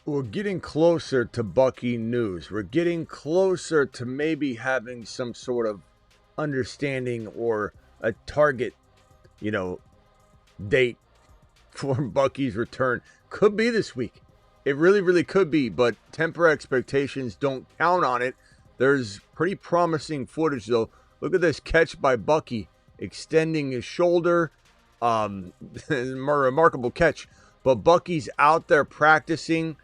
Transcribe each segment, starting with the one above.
We're getting closer to Bucky news. We're getting closer to maybe having some sort of understanding or a target, date for Bucky's return. Could be this week. It really, really could be, but temper expectations. Don't count on it. There's pretty promising footage, though. Look at this catch by Bucky, extending his shoulder. Remarkable catch. But Bucky's out there practicing,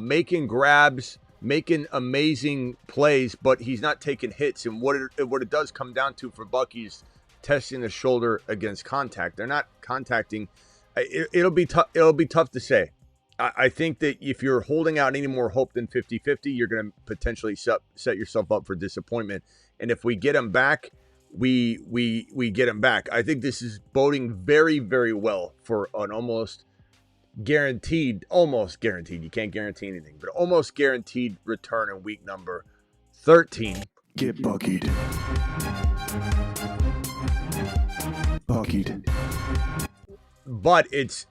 making grabs, making amazing plays, but he's not taking hits. And what it does come down to for Bucky is testing the shoulder against contact. They're not contacting. It'll be tough. It'll be tough to say. I think that if you're holding out any more hope than 50-50, you're going to potentially set yourself up for disappointment. And if we get him back, we get him back. I think this is boding very, very well for an almost guaranteed, you can't guarantee anything, but almost guaranteed return in week number 13. Get buckied. Buckied. But it's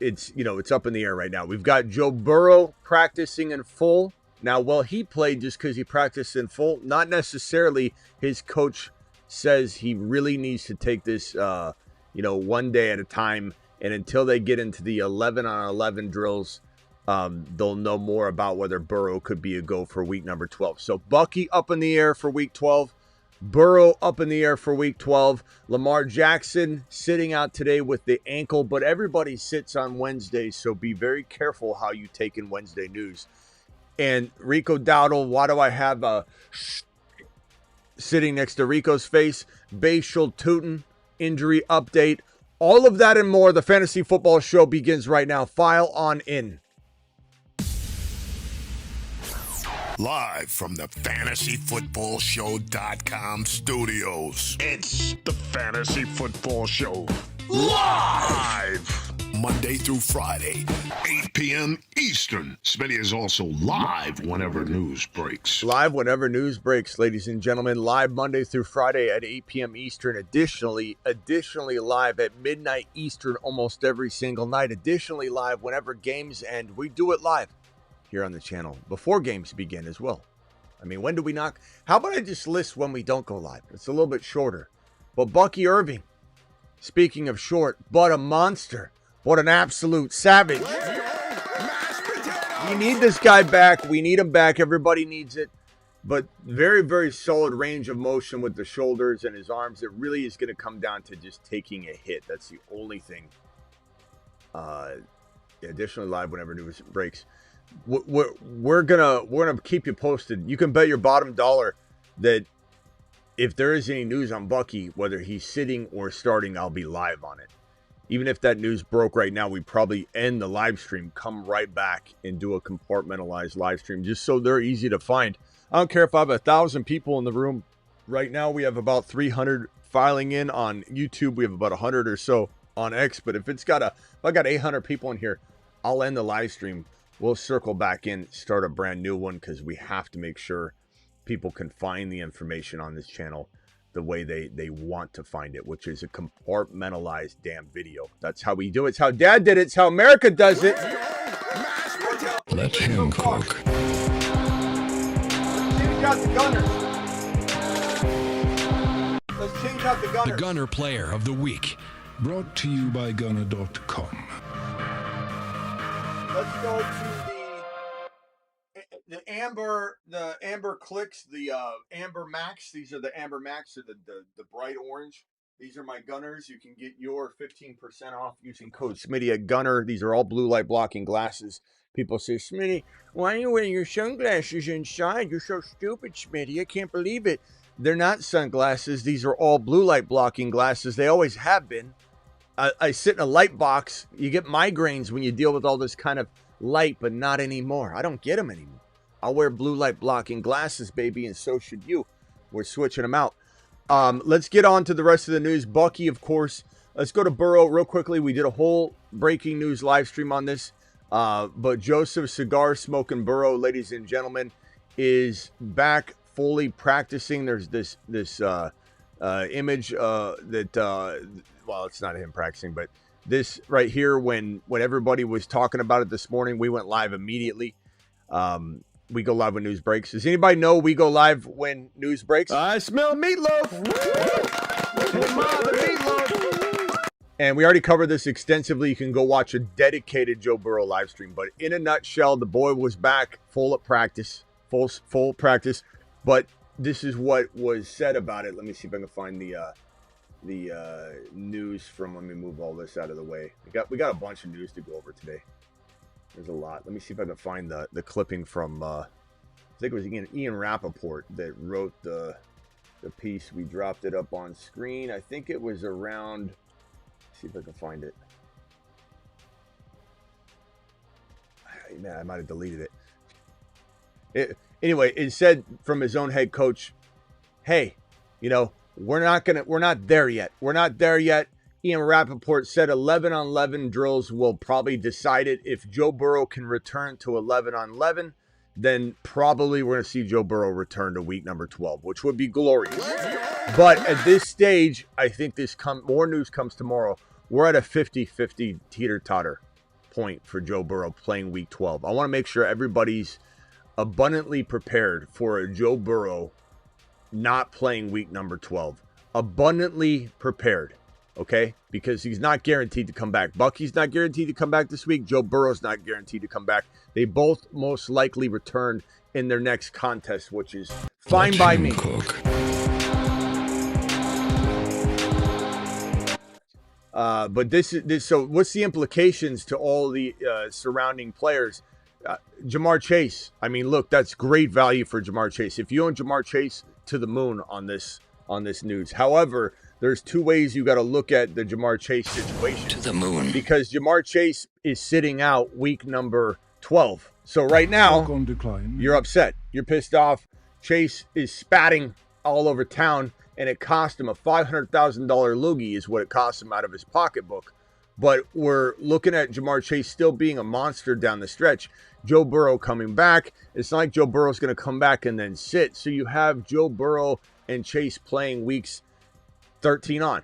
up in the air right now. We've got Joe Burrow practicing in full. Now, well, he played just because he practiced in full. Not necessarily. His coach says he really needs to take this, one day at a time. And until they get into the 11-on-11 drills, they'll know more about whether Burrow could be a go for week number 12. So Bucky up in the air for week 12. Burrow up in the air for week 12. Lamar Jackson sitting out today with the ankle, but everybody sits on Wednesdays, so be very careful how you take in Wednesday news. And Rico Dowdle, why do I have sitting next to Rico's face? Bhayshul Tuten, injury update. All of that and more. The Fantasy Football Show begins right now. File on in. Live from the FantasyFootballShow.com studios. It's the Fantasy Football Show. Live! Monday through Friday, 8 p.m. Eastern. Smitty is also live whenever news breaks. Live whenever news breaks, ladies and gentlemen. Live Monday through Friday at 8 p.m. Eastern. Additionally live at midnight Eastern almost every single night. Additionally live whenever games end. We do it live here on the channel before games begin as well. I mean, when do we knock? How about I just list when we don't go live? It's a little bit shorter. But Bucky Irving, speaking of short, but a monster. What an absolute savage. We need this guy back. We need him back. Everybody needs it. But very, very solid range of motion with the shoulders and his arms. It really is going to come down to just taking a hit. That's the only thing. Additionally live whenever news breaks. We're gonna keep you posted. You can bet your bottom dollar that if there is any news on Bucky, whether he's sitting or starting, I'll be live on it. Even if that news broke right now, we'd probably end the live stream, come right back and do a compartmentalized live stream just so they're easy to find. I don't care if I have 1,000 people in the room. Right now we have about 300 filing in on YouTube. We have about 100 or so on X. But if I got 800 people in here, I'll end the live stream. We'll circle back in, start a brand new one because we have to make sure people can find the information on this channel the way they want to find it, which is a compartmentalized damn video. That's how we do it. It's how Dad did it. It's how America does it. Let him cook. Let's change out the gunners. The Gunner Player of the Week. Brought to you by Gunner.com. Let's go to the Amber Clicks, the Amber Max. These are the Amber Max, or the bright orange. These are my Gunners. You can get your 15% off using code Smitty at Gunner. These are all blue light blocking glasses. People say, Smitty, why are you wearing your sunglasses inside? You're so stupid, Smitty. I can't believe it. They're not sunglasses. These are all blue light blocking glasses. They always have been. I sit in a light box. You get migraines when you deal with all this kind of light, but not anymore. I don't get them anymore. I'll wear blue light blocking glasses, baby, and so should you. We're switching them out. Let's get on to the rest of the news. Bucky, of course. Let's go to Burrow real quickly. We did a whole breaking news live stream on this. But Joseph Cigar Smoking Burrow, ladies and gentlemen, is back fully practicing. There's this image that well, it's not him practicing, but this right here, when everybody was talking about it this morning, we went live immediately. We go live when news breaks. Does anybody know we go live when news breaks? I smell meatloaf. Hey, Ma, the meatloaf. And we already covered this extensively. You can go watch a dedicated Joe Burrow live stream. But in a nutshell, the boy was back full practice. But this is what was said about it. Let me see if I can find the news from. Let me move all this out of the way. We got a bunch of news to go over today. There's a lot. Let me see if I can find the clipping from, I think it was Ian Rappaport that wrote the piece. We dropped it up on screen. I think it was around, let's see if I can find it. Man, I might have deleted it. Anyway, it said from his own head coach, hey, we're not there yet. We're not there yet. Ian Rappaport said 11-on-11 drills will probably decide it. If Joe Burrow can return to 11-on-11, then probably we're going to see Joe Burrow return to week number 12, which would be glorious. But at this stage, I think more news comes tomorrow. We're at a 50-50 teeter-totter point for Joe Burrow playing week 12. I want to make sure everybody's abundantly prepared for a Joe Burrow not playing week number 12. Abundantly prepared. Okay, because he's not guaranteed to come back. Bucky's not guaranteed to come back this week. Joe Burrow's not guaranteed to come back. They both most likely return in their next contest, which is fine by me. But this. So, what's the implications to all the surrounding players? Jamar Chase. I mean, look, that's great value for Jamar Chase. If you own Jamar Chase, to the moon on this news. However, there's two ways you got to look at the Jamar Chase situation. To the moon. Because Jamar Chase is sitting out week number 12. So right now, you're upset. You're pissed off. Chase is spatting all over town, and it cost him a $500,000 loogie is what it cost him out of his pocketbook. But we're looking at Jamar Chase still being a monster down the stretch. Joe Burrow coming back. It's not like Joe Burrow's going to come back and then sit. So you have Joe Burrow and Chase playing weeks 13 on.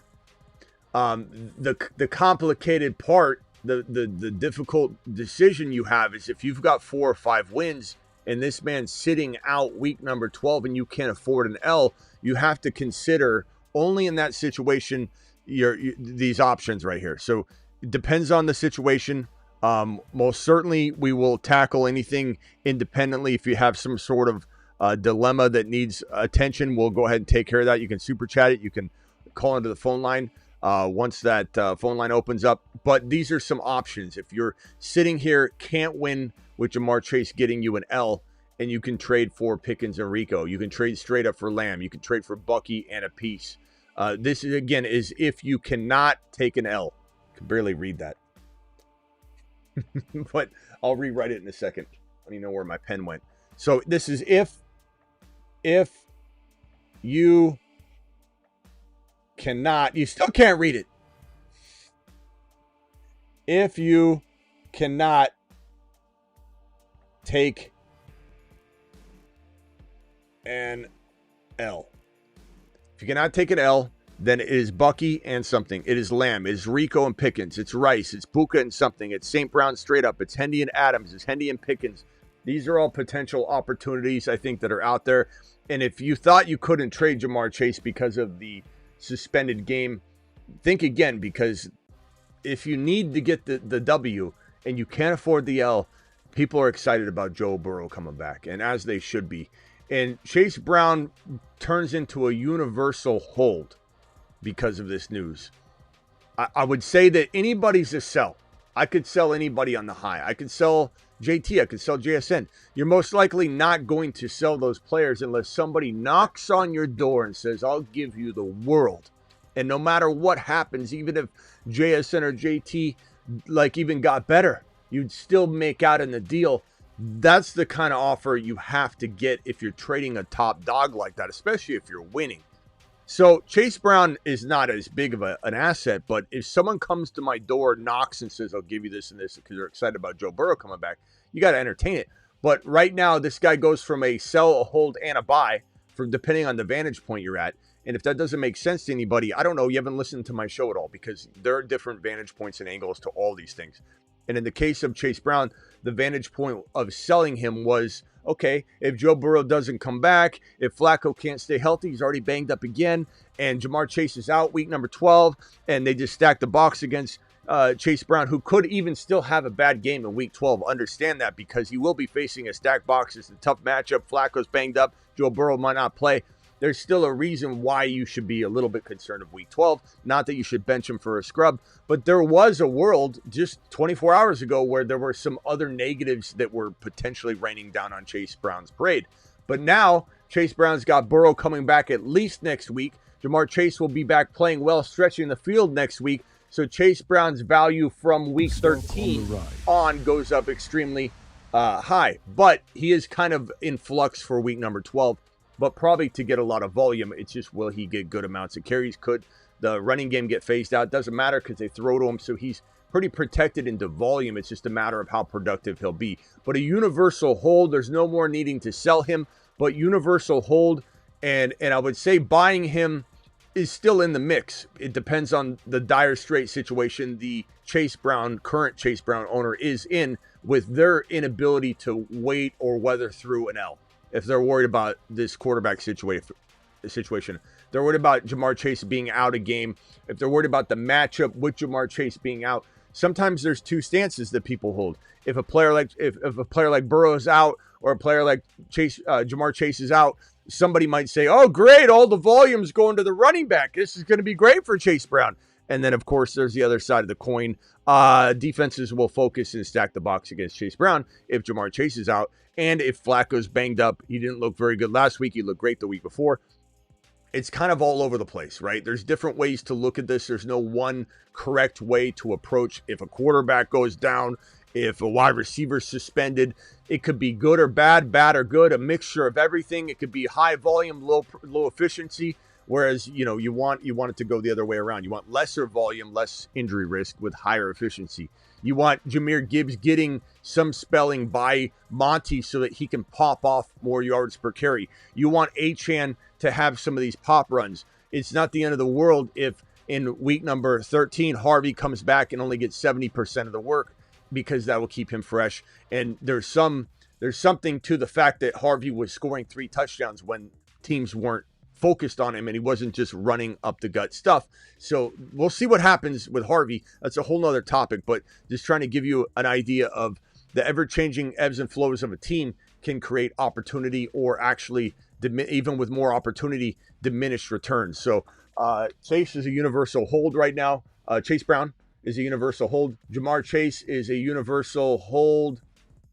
The complicated part, the difficult decision you have is if you've got 4 or 5 wins and this man's sitting out week number 12 and you can't afford an L, you have to consider only in that situation these options right here. So it depends on the situation. Most certainly we will tackle anything independently. If you have some sort of dilemma that needs attention, we'll go ahead and take care of that. You can super chat it. You can call into the phone line once that phone line opens up. But these are some options. If you're sitting here, can't win with Jamar Chase getting you an L, and you can trade for Pickens and Rico. You can trade straight up for Lamb. You can trade for Bucky and a piece. This is, again, is if you cannot take an L. I can barely read that. But I'll rewrite it in a second. I don't even know where my pen went. So this is if you cannot, you still can't read it. If you cannot take an L. If you cannot take an L, then it is Bucky and something. It is Lamb. It is Rico and Pickens. It's Rice. It's Puka and something. It's St. Brown straight up. It's Hendy and Adams. It's Hendy and Pickens. These are all potential opportunities, I think, that are out there. And if you thought you couldn't trade Jamar Chase because of the suspended game, think again, because if you need to get the W and you can't afford the L, people are excited about Joe Burrow coming back, and as they should be. And Chase Brown turns into a universal hold because of this news. I would say that anybody's a sell. I could sell anybody on the high. I could sell JT. I could sell JSN. You're most likely not going to sell those players unless somebody knocks on your door and says, I'll give you the world. And no matter what happens, even if JSN or JT even got better, you'd still make out in the deal. That's the kind of offer you have to get if you're trading a top dog like that, especially if you're winning. So Chase Brown is not as big of an asset, but if someone comes to my door, knocks and says, I'll give you this and this because they're excited about Joe Burrow coming back, you got to entertain it. But right now, this guy goes from a sell, a hold, and a buy, depending on the vantage point you're at. And if that doesn't make sense to anybody, I don't know, you haven't listened to my show at all, because there are different vantage points and angles to all these things. And in the case of Chase Brown, the vantage point of selling him was, okay, if Joe Burrow doesn't come back, if Flacco can't stay healthy, he's already banged up again, and Jamar Chase is out week number 12, and they just stack the box against Chase Brown, who could even still have a bad game in week 12. Understand that, because he will be facing a stacked box. It's a tough matchup. Flacco's banged up. Joe Burrow might not play. There's still a reason why you should be a little bit concerned of week 12. Not that you should bench him for a scrub, but there was a world just 24 hours ago where there were some other negatives that were potentially raining down on Chase Brown's parade. But now Chase Brown's got Burrow coming back at least next week. Jamar Chase will be back playing well, stretching the field next week. So Chase Brown's value from week 13 on goes up extremely high. But he is kind of in flux for week number 12. But probably to get a lot of volume. It's just, will he get good amounts of carries? Could the running game get phased out? Doesn't matter, because they throw to him, so he's pretty protected into volume. It's just a matter of how productive he'll be. But a universal hold, there's no more needing to sell him, but universal hold, and I would say buying him is still in the mix. It depends on the dire straits situation the current Chase Brown owner is in, with their inability to wait or weather through an L. If they're worried about this quarterback situation, they're worried about Jamar Chase being out a game. If they're worried about the matchup with Jamar Chase being out, sometimes there's two stances that people hold. If a player like if a player like Burrow is out, or a player like Jamar Chase is out, somebody might say, "Oh, great, all the volume's going to the running back. This is going to be great for Chase Brown." And then, of course, there's the other side of the coin. Defenses will focus and stack the box against Chase Brown if Jamar Chase is out. And if Flacco's banged up, he didn't look very good last week. He looked great the week before. It's kind of all over the place, right? There's different ways to look at this. There's no one correct way to approach. If a quarterback goes down, if a wide receiver's suspended, it could be good or bad, bad or good, a mixture of everything. It could be high volume, low efficiency. Whereas, you want it to go the other way around. You want lesser volume, less injury risk with higher efficiency. You want Jahmyr Gibbs getting some spelling by Monty so that he can pop off more yards per carry. You want Achane to have some of these pop runs. It's not the end of the world if in week number 13, Harvey comes back and only gets 70% of the work, because that will keep him fresh. And there's something to the fact that Harvey was scoring 3 touchdowns when teams weren't focused on him, and he wasn't just running up the gut stuff. So we'll see what happens with Harvey. That's a whole nother topic, but just trying to give you an idea of the ever-changing ebbs and flows of a team can create opportunity, or actually, even with more opportunity, diminished returns. So Chase is a universal hold right now. Chase Brown is a universal hold. Jamar Chase is a universal hold,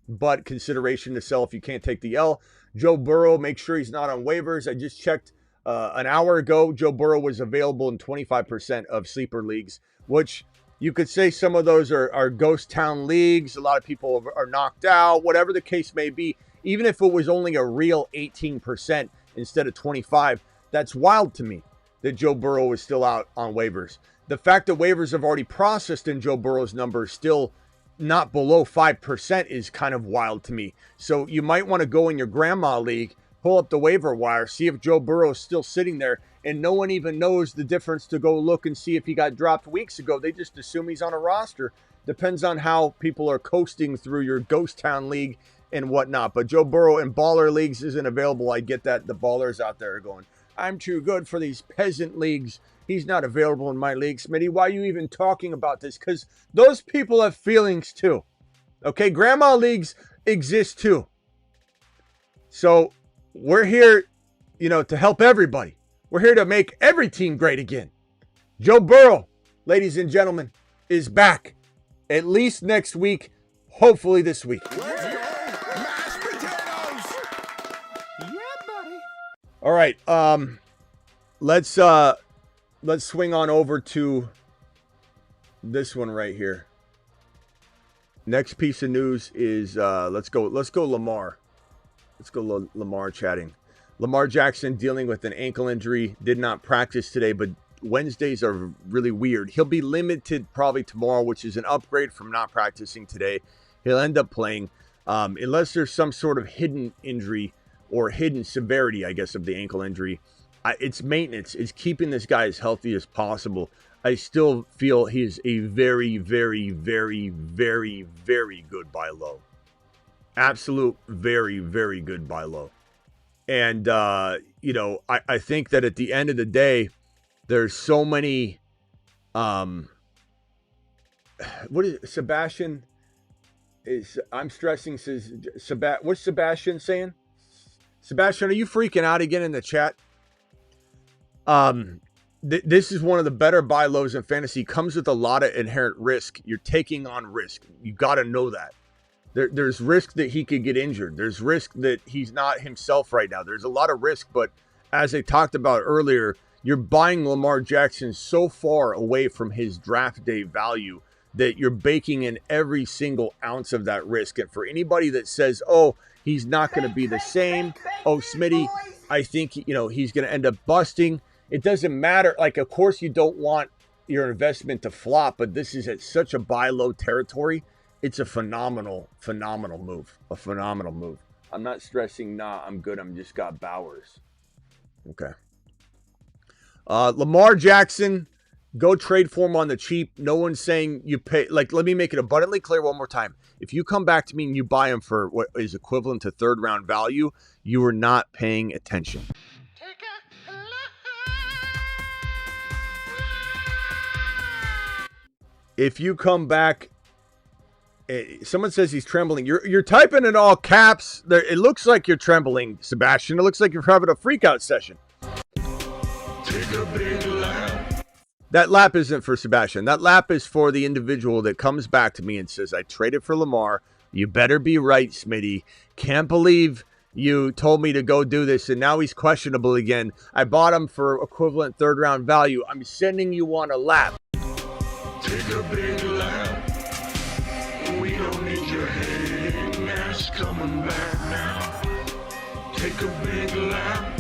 but consideration to sell if you can't take the L. Joe Burrow, make sure he's not on waivers. I just checked an hour ago. Joe Burrow was available in 25% of sleeper leagues, which you could say some of those are ghost town leagues. A lot of people are knocked out, whatever the case may be. Even if it was only a real 18% instead of 25%, that's wild to me that Joe Burrow is still out on waivers. The fact that waivers have already processed in Joe Burrow's number still not below 5% is kind of wild to me. So you might want to go in your grandma league, pull up the waiver wire, see if Joe Burrow is still sitting there, and no one even knows the difference to go look and see if he got dropped weeks ago. They just assume he's on a roster. Depends on how people are coasting through your ghost town league and whatnot. But Joe Burrow in baller leagues isn't available. I get that. The ballers out there are going, I'm too good for these peasant leagues. He's not available in my league. Smitty, why are you even talking about this? Because those people have feelings too. Okay, grandma leagues exist too. So we're here, to help everybody. We're here to make every team great again. Joe Burrow, ladies and gentlemen, is back. At least next week, hopefully this week. Let's go, mashed potatoes. Yeah, buddy. All right, let's swing on over to this one right here. Next piece of news is let's go Lamar. Let's go Lamar chatting. Lamar Jackson dealing with an ankle injury, did not practice today, but Wednesdays are really weird. He'll be limited probably tomorrow, which is an upgrade from not practicing today. He'll end up playing unless there's some sort of hidden injury or hidden severity, I guess, of the ankle injury. It's maintenance. It's keeping this guy as healthy as possible. I still feel he is a very, very, very, very, very good buy low. Absolute very, very good buy low. And, I think that at the end of the day, there's so many, what is it? Sebastian is, I'm stressing, says, what's Sebastian saying? Sebastian, are you freaking out again in the chat? This is one of the better buy lows in fantasy. Comes with a lot of inherent risk. You're taking on risk. You got to know that. There's risk that he could get injured. There's risk that he's not himself right now. There's a lot of risk, but as I talked about earlier, you're buying Lamar Jackson so far away from his draft day value that you're baking in every single ounce of that risk. And for anybody that says, oh, he's not going to be the same. Oh, Smitty, I think, he's going to end up busting. It doesn't matter. Like, of course, you don't want your investment to flop, but this is at such a buy low territory. It's a phenomenal, phenomenal move. A phenomenal move. I'm not stressing. Nah, I'm good. I'm just got Bowers. Okay. Lamar Jackson, go trade for him on the cheap. No one's saying you pay. Like, let me make it abundantly clear one more time. If you come back to me and you buy him for what is equivalent to third round value, you are not paying attention. If you come back, someone says he's trembling. You're typing in all caps. There, it looks like you're trembling, Sebastian. It looks like you're having a freakout session. Take a big lap. That lap isn't for Sebastian. That lap is for the individual that comes back to me and says, I traded for Lamar. You better be right, Smitty. Can't believe you told me to go do this, and now he's questionable again. I bought him for equivalent third round value. I'm sending you on a lap. Take a big lap. We don't need your hating ass coming back now. Take a big lap.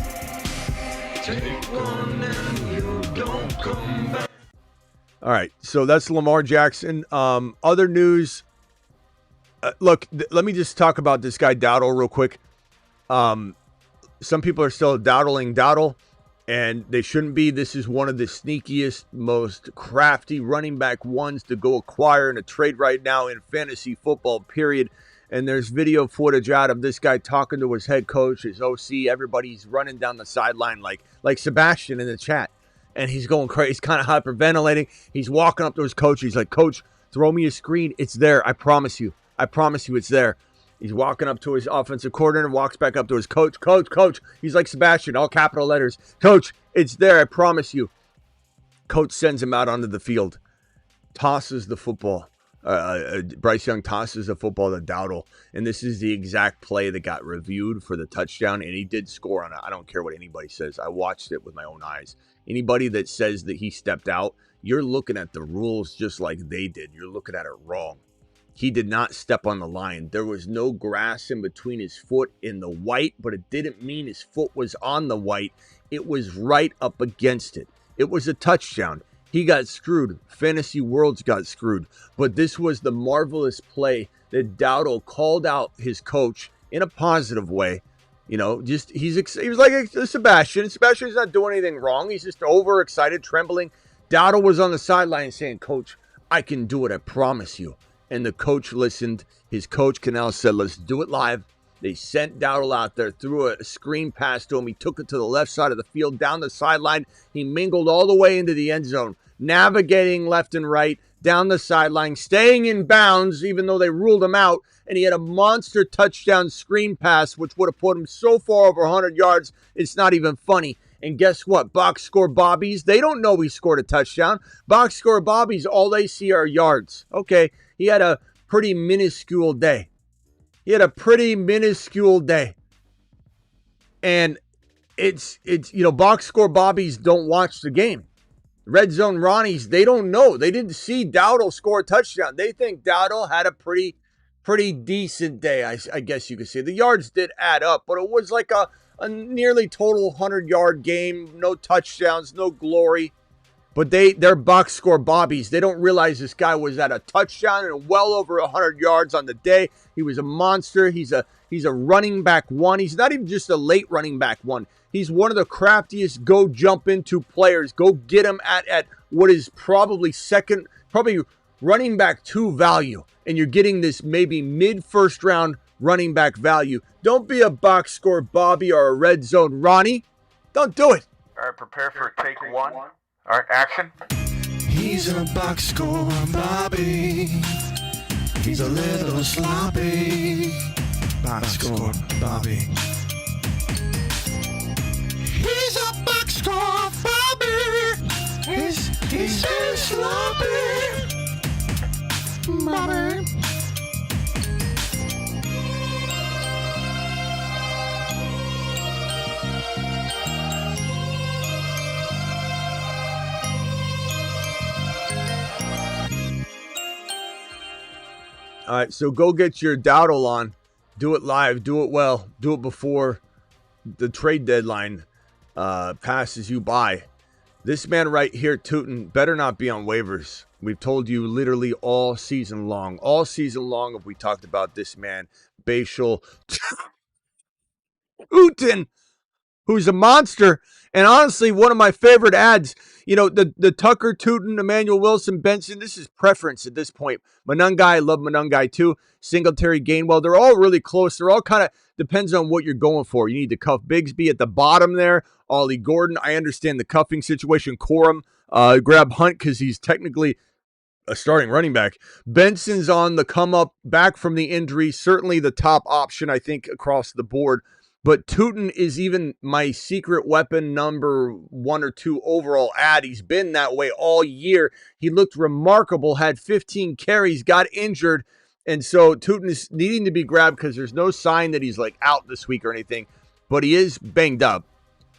Take one and you don't come back. All right, so that's Lamar Jackson. Other news. Look, let me just talk about this guy Dowdle real quick. Some people are still Dowdle, and they shouldn't be. This is one of the sneakiest, most crafty running back ones to go acquire in a trade right now in fantasy football, period. And there's video footage out of this guy talking to his head coach, his OC. Everybody's running down the sideline like Sebastian in the chat. And he's going crazy. He's kind of hyperventilating. He's walking up to his coach. He's like, Coach, throw me a screen. It's there. I promise you. I promise you it's there. He's walking up to his offensive coordinator, walks back up to his coach. Coach. He's like Sebastian, all capital letters. Coach, it's there. I promise you. Coach sends him out onto the field. Tosses the football. Bryce Young tosses the football to Dowdle. And this is the exact play that got reviewed for the touchdown. And he did score on it. I don't care what anybody says. I watched it with my own eyes. Anybody that says that he stepped out, you're looking at the rules just like they did. You're looking at it wrong. He did not step on the line. There was no grass in between his foot and the white, but it didn't mean his foot was on the white. It was right up against it. It was a touchdown. He got screwed. Fantasy Worlds got screwed. But this was the marvelous play that Dowdle called out his coach in a positive way. He was like Sebastian. Sebastian's not doing anything wrong. He's just overexcited, trembling. Dowdle was on the sideline saying, Coach, I can do it. I promise you. And the coach listened. His coach, Canal, said, let's do it live. They sent Dowdle out there, threw a screen pass to him. He took it to the left side of the field, down the sideline. He mingled all the way into the end zone, navigating left and right, down the sideline, staying in bounds, even though they ruled him out. And he had a monster touchdown screen pass, which would have put him so far over 100 yards, it's not even funny. And guess what? Box score Bobbies, they don't know he scored a touchdown. Box score Bobbies, all they see are yards. Okay, he had a pretty minuscule day. And it's box score Bobbies don't watch the game. Red Zone Ronnies, they don't know. They didn't see Dowdle score a touchdown. They think Dowdle had a pretty decent day, I guess you could say. The yards did add up, but it was like a nearly total 100-yard game. No touchdowns, no glory. but they're box score bobbies. They don't realize this guy was at a touchdown and well over 100 yards on the day. He was a monster. He's a running back one. He's not even just a late running back one. He's one of the craftiest go jump into players. Go get him at what is probably running back 2 value. And you're getting this maybe mid first round running back value. Don't be a box score Bobby or a red zone Ronnie. Don't do it. All right, prepare for take 1. All right, action. He's a box score Bobby. He's a little sloppy. Box score Bobby. He's a box score Bobby. He's so sloppy. Bobby. All right, so go get your Dowdle on. Do it live. Do it well. Do it before the trade deadline passes you by. This man right here, Tuten, better not be on waivers. We've told you literally all season long. All season long have we talked about this man, Bhayshul Tuten, who's a monster. And honestly, one of my favorite ads, the Tucker, Tuten, Emmanuel Wilson, Benson, this is preference at this point. Monungai, I love Monungai too. Singletary, Gainwell, they're all really close. They're all kind of, depends on what you're going for. You need to cuff Bigsby at the bottom there. Ollie Gordon, I understand the cuffing situation. Corum, grab Hunt because he's technically a starting running back. Benson's on the come up, back from the injury. Certainly the top option, I think, across the board. But Tuten is even my secret weapon number 1 or 2 overall ad. He's been that way all year. He looked remarkable, had 15 carries, got injured. And so Tuten is needing to be grabbed because there's no sign that he's like out this week or anything. But he is banged up.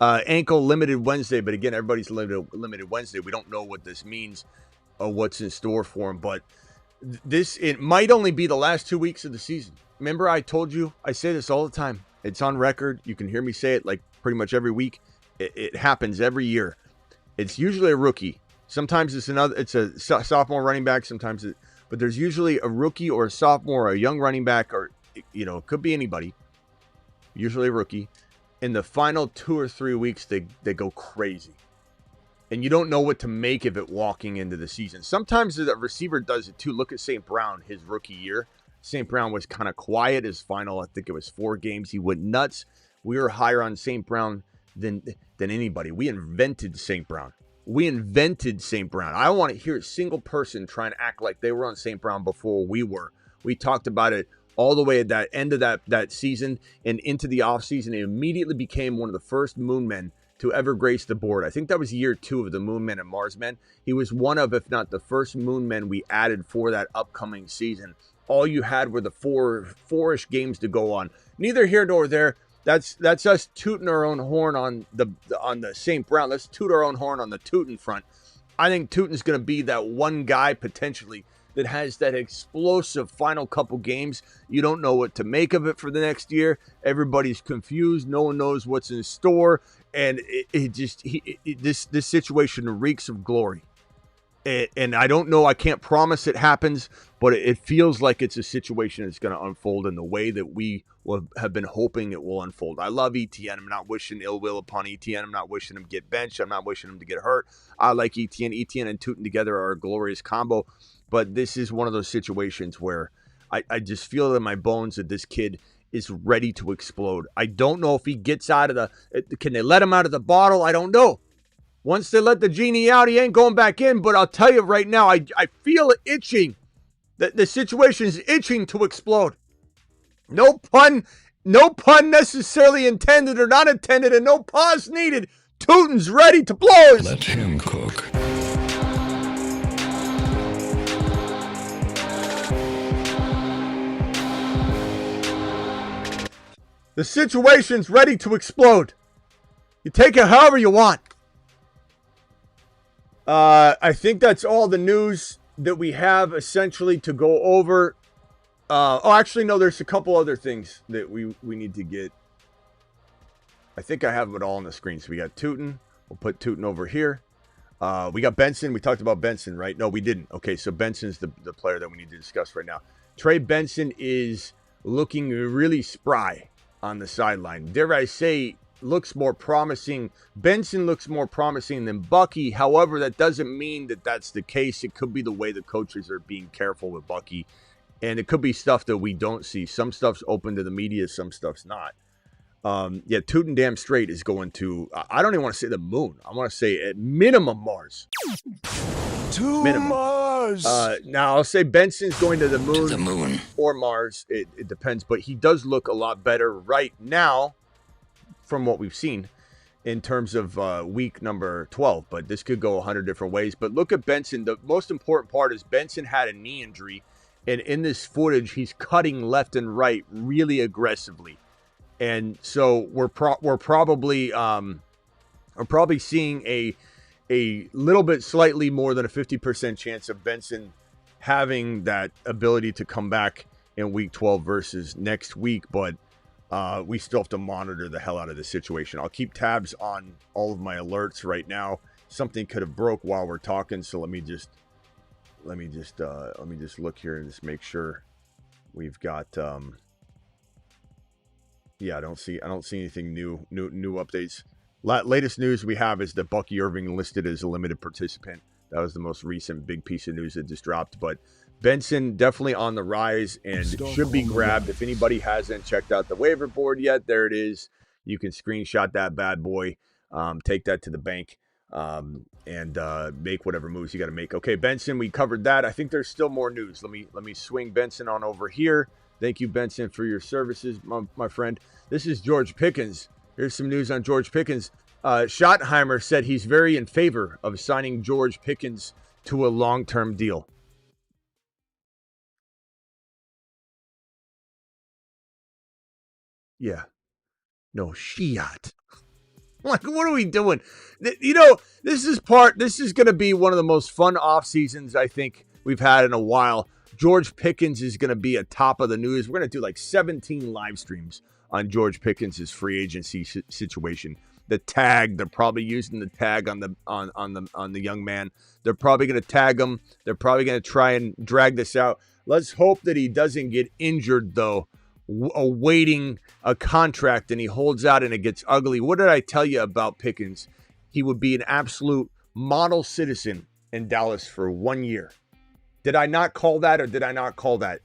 Ankle limited Wednesday. But again, everybody's limited Wednesday. We don't know what this means or what's in store for him. But it might only be the last 2 weeks of the season. Remember, I told you, I say this all the time. It's on record. You can hear me say it like pretty much every week. It happens every year. It's usually a rookie. Sometimes it's a sophomore running back. But there's usually a rookie or a sophomore, or a young running back, or it could be anybody. Usually a rookie. In the final 2 or 3 weeks, they go crazy, and you don't know what to make of it walking into the season. Sometimes the receiver does it too. Look at St. Brown, his rookie year. St. Brown was kind of quiet. His final, I think it was 4 games. He went nuts. We were higher on St. Brown than anybody. We invented St. Brown. I don't want to hear a single person try and act like they were on St. Brown before we were. We talked about it all the way at that end of that season and into the offseason. It immediately became one of the first Moon Men to ever grace the board. I think that was year 2 of the Moon Men and Mars Men. He was one of, if not the first Moon Men we added for that upcoming season. All you had were the four-ish games to go on. Neither here nor there. That's us tooting our own horn on the St. Brown. Let's toot our own horn on the Tuten front. I think Tuten's going to be that one guy potentially that has that explosive final couple games. You don't know what to make of it for the next year. Everybody's confused. No one knows what's in store, and this situation reeks of glory. And I don't know, I can't promise it happens, but it feels like it's a situation that's going to unfold in the way that we have been hoping it will unfold. I love ETN. I'm not wishing ill will upon ETN. I'm not wishing him to get benched. I'm not wishing him to get hurt. I like ETN. ETN and Tuten together are a glorious combo, but this is one of those situations where I just feel in my bones that this kid is ready to explode. I don't know if he gets out of can they let him out of the bottle? I don't know. Once they let the genie out, he ain't going back in. But I'll tell you right now, I feel it itching. The situation is itching to explode. No pun necessarily intended or not intended, and no pause needed. Tuten's ready to blow. Let him cook. The situation's ready to explode. You take it however you want. I think that's all the news that we have essentially to go over. Actually, no, there's a couple other things that we need to get. I think I have it all on the screen. So we got Tuten. We'll put Tuten over here. We got Benson. We talked about Benson, right? No, we didn't. Okay, so Benson's the player that we need to discuss right now. Trey Benson is looking really spry on the sideline. Dare I say, looks more promising. Benson looks more promising than Bucky. However, that doesn't mean that that's the case. It could be the way the coaches are being careful with Bucky. And it could be stuff that we don't see. Some stuff's open to the media, some stuff's not. Yeah, Tuten damn straight is going to, I don't even want to say the moon. I want to say at minimum Mars. To Minimum. Mars. Now, I'll say Benson's going to the moon or Mars. It depends. But he does look a lot better right now from what we've seen in terms of week number 12. But this could go 100 different ways. But look at Benson. The most important part is Benson had a knee injury. And in this footage, he's cutting left and right really aggressively. And so we're probably seeing a little bit slightly more than a 50% chance of Benson having that ability to come back in week 12 versus next week. But we still have to monitor the hell out of the situation. I'll keep tabs on all of my alerts right now. Something could have broke while we're talking. So let me just look here and just make sure we've got, yeah, I don't see anything new updates. Latest news we have is that Bucky Irving listed as a limited participant. That was the most recent big piece of news that just dropped. But Benson definitely on the rise and should be grabbed. If anybody hasn't checked out the waiver board yet, there it is. You can screenshot that bad boy, take that to the bank, and make whatever moves you got to make. Okay, Benson, we covered that. I think there's still more news. Let me swing Benson on over here. Thank you, Benson, for your services, my friend. This is George Pickens. Here's some news on George Pickens. Schottenheimer said he's very in favor of signing George Pickens to a long-term deal. Yeah. No, Shiat. Like, what are we doing? You know, this is going to be one of the most fun off seasons I think we've had in a while. George Pickens is going to be at top of the news. We're going to do like 17 live streams on George Pickens' free agency situation. The tag, they're probably using the tag on the young man. They're probably going to tag him. They're probably going to try and drag this out. Let's hope that he doesn't get injured, though, awaiting a contract, and he holds out and it gets ugly. What did I tell you about Pickens? He would be an absolute model citizen in Dallas for 1 year. Did I not call that, or did I not call that?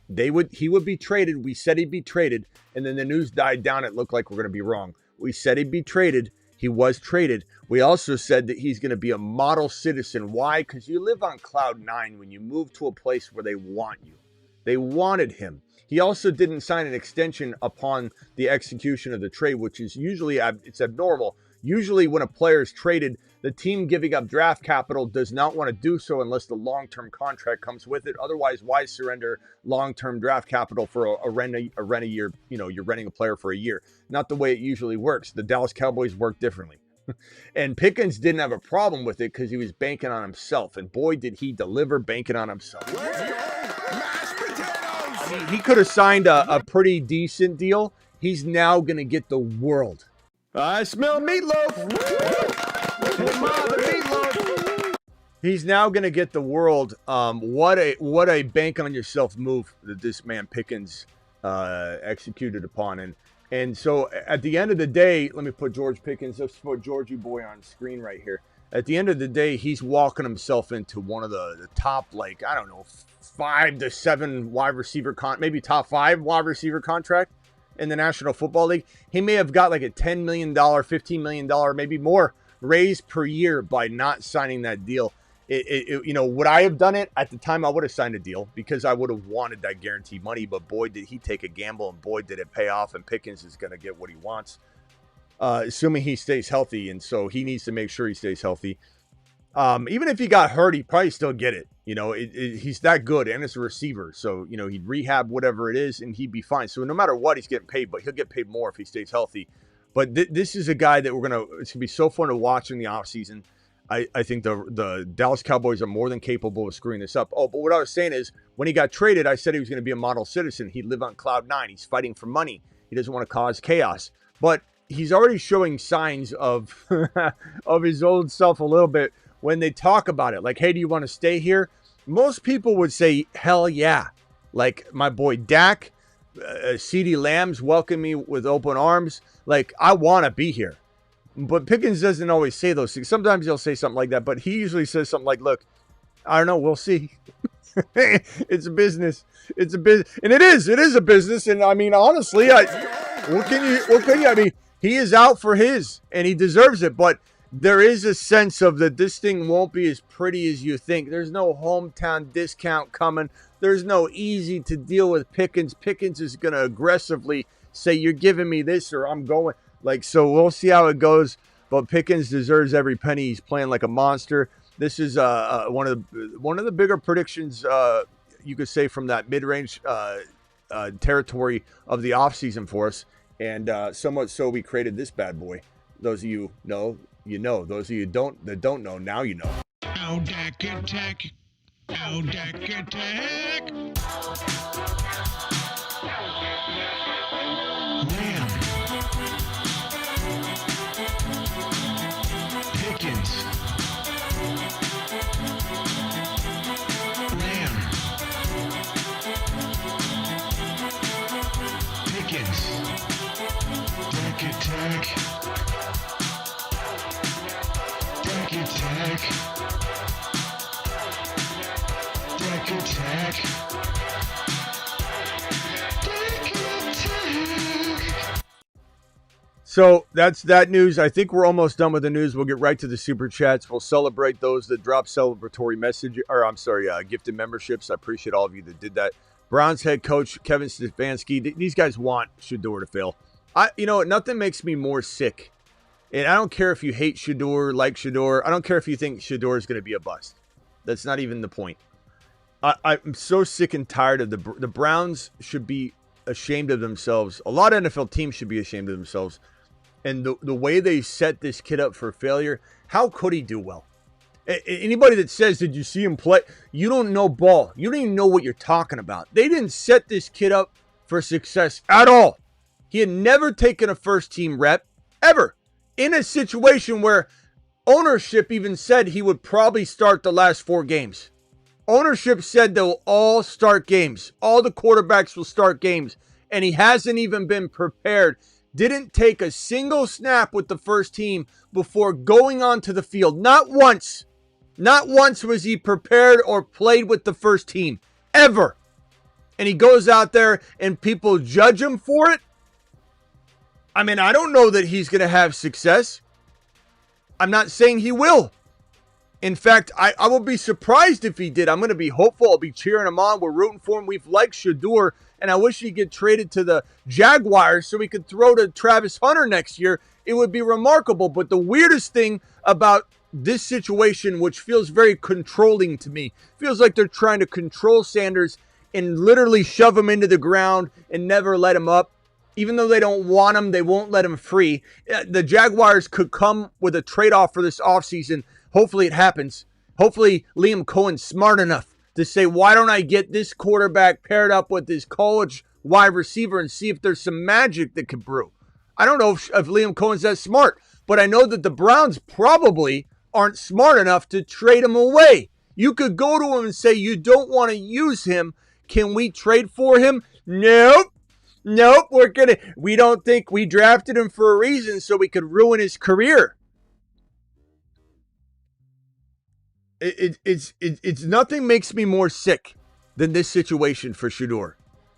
He would be traded. We said he'd be traded, and then the news died down. It looked like we're going to be wrong. We said he'd be traded. He was traded. We also said that he's going to be a model citizen. Why? Because you live on cloud nine when you move to a place where they want you. They wanted him. He also didn't sign an extension upon the execution of the trade, which is usually it's abnormal. Usually when a player is traded, the team giving up draft capital does not want to do so unless the long-term contract comes with it. Otherwise, why surrender long-term draft capital for a rent a year? You know, you're renting a player for a year. Not the way it usually works. The Dallas Cowboys work differently. And Pickens didn't have a problem with it because he was banking on himself. And boy, did he deliver banking on himself. I mean, he could have signed a pretty decent deal. He's now going to get the world. I smell meatloaf. Hey, Ma, the meatloaf. He's now going to get the world. What a bank on yourself move that this man Pickens executed upon. And so at the end of the day, let me put George Pickens, let's put Georgie boy on screen right here. At the end of the day, he's walking himself into one of the top, like, I don't know, 5 to 7 wide receiver, maybe top 5 wide receiver contract in the National Football League. He may have got like a $10 million, $15 million, maybe more raise per year by not signing that deal. You know, would I have done it at the time? I would have signed a deal because I would have wanted that guaranteed money. But boy, did he take a gamble, and boy, did it pay off. And Pickens is going to get what he wants, assuming he stays healthy. And so he needs to make sure he stays healthy. Even if he got hurt, he'd probably still get it. You know, he's that good, and it's a receiver. So, you know, he'd rehab whatever it is, and he'd be fine. So no matter what, he's getting paid, but he'll get paid more if he stays healthy. But this is a guy that it's going to be so fun to watch in the offseason. I think the Dallas Cowboys are more than capable of screwing this up. Oh, but what I was saying is, when he got traded, I said he was going to be a model citizen. He'd live on cloud nine. He's fighting for money. He doesn't want to cause chaos. But he's already showing signs of of his old self a little bit. when they talk about it, like, hey, do you want to stay here? Most people would say, hell yeah. Like my boy Dak, CeeDee Lamb's welcome me with open arms. Like, I want to be here. But Pickens doesn't always say those things. Sometimes he'll say something like that, but he usually says something like, look, I don't know, we'll see. It's a business. It's a business. And it is a business. And I mean, honestly, what can you, I mean, he is out for his and he deserves it, but there is a sense of that this thing won't be as pretty as you think. There's no hometown discount coming. There's no easy to deal with Pickens. Pickens is going to aggressively say, you're giving me this or I'm going. Like, so we'll see how it goes. But Pickens deserves every penny. He's playing like a monster. This is one of the bigger predictions you could say from that mid-range territory of the offseason for us. And somewhat so we created this bad boy. Those of you know, you know. Those of you that don't know, now you know. Now Dak attack. Now Dak attack. Lamb. Pickens. Lamb. Pickens. Dak attack. Dak attack. Dak attack. Dak attack. So that's that news. I think we're almost done with the news. We'll get right to the super chats. We'll celebrate those that drop celebratory message, or I'm sorry, gifted memberships. I appreciate all of you that did that. Browns head coach Kevin Stefanski. These guys want Shedeur to fail. Nothing makes me more sick. And I don't care if you hate Shedeur, like Shedeur. I don't care if you think Shedeur is going to be a bust. That's not even the point. I'm so sick and tired of the Browns should be ashamed of themselves. A lot of NFL teams should be ashamed of themselves. And the way they set this kid up for failure, how could he do well? Anybody that says, did you see him play? You don't know ball. You don't even know what you're talking about. They didn't set this kid up for success at all. He had never taken a first-team rep, ever. In a situation where ownership even said he would probably start the last 4 games. Ownership said they'll all start games. All the quarterbacks will start games. And he hasn't even been prepared. Didn't take a single snap with the first team before going onto the field. Not once. Not once was he prepared or played with the first team. Ever. And he goes out there and people judge him for it. I mean, I don't know that he's going to have success. I'm not saying he will. In fact, I will be surprised if he did. I'm going to be hopeful. I'll be cheering him on. We're rooting for him. We've liked Shedeur, and I wish he'd get traded to the Jaguars so we could throw to Travis Hunter next year. It would be remarkable. But the weirdest thing about this situation, which feels very controlling to me, feels like they're trying to control Sanders and literally shove him into the ground and never let him up. Even though they don't want him, they won't let him free. The Jaguars could come with a trade-off for this offseason. Hopefully it happens. Hopefully Liam Cohen's smart enough to say, why don't I get this quarterback paired up with this college wide receiver and see if there's some magic that could brew. I don't know if Liam Cohen's that smart, but I know that the Browns probably aren't smart enough to trade him away. You could go to him and say, you don't want to use him. Can we trade for him? Nope. We don't think we drafted him for a reason so we could ruin his career. It's nothing makes me more sick than this situation for Shedeur.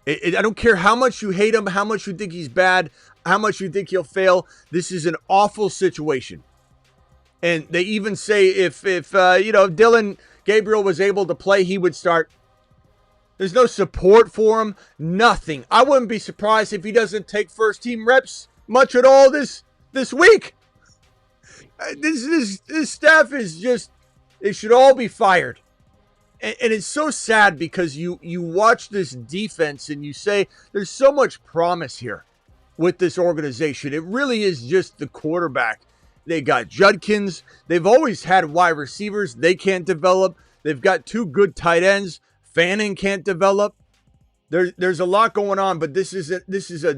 I don't care how much you hate him, how much you think he's bad, how much you think he'll fail. This is an awful situation. And they even say if Dylan Gabriel was able to play, he would start. There's no support for him, nothing. I wouldn't be surprised if he doesn't take first team reps much at all this week. This staff is just, they should all be fired. And it's so sad because you watch this defense and you say there's so much promise here with this organization. It really is just the quarterback. They got Judkins. They've always had wide receivers. They can't develop. They've got 2 good tight ends. Fanning can't develop. There's a lot going on, but this is a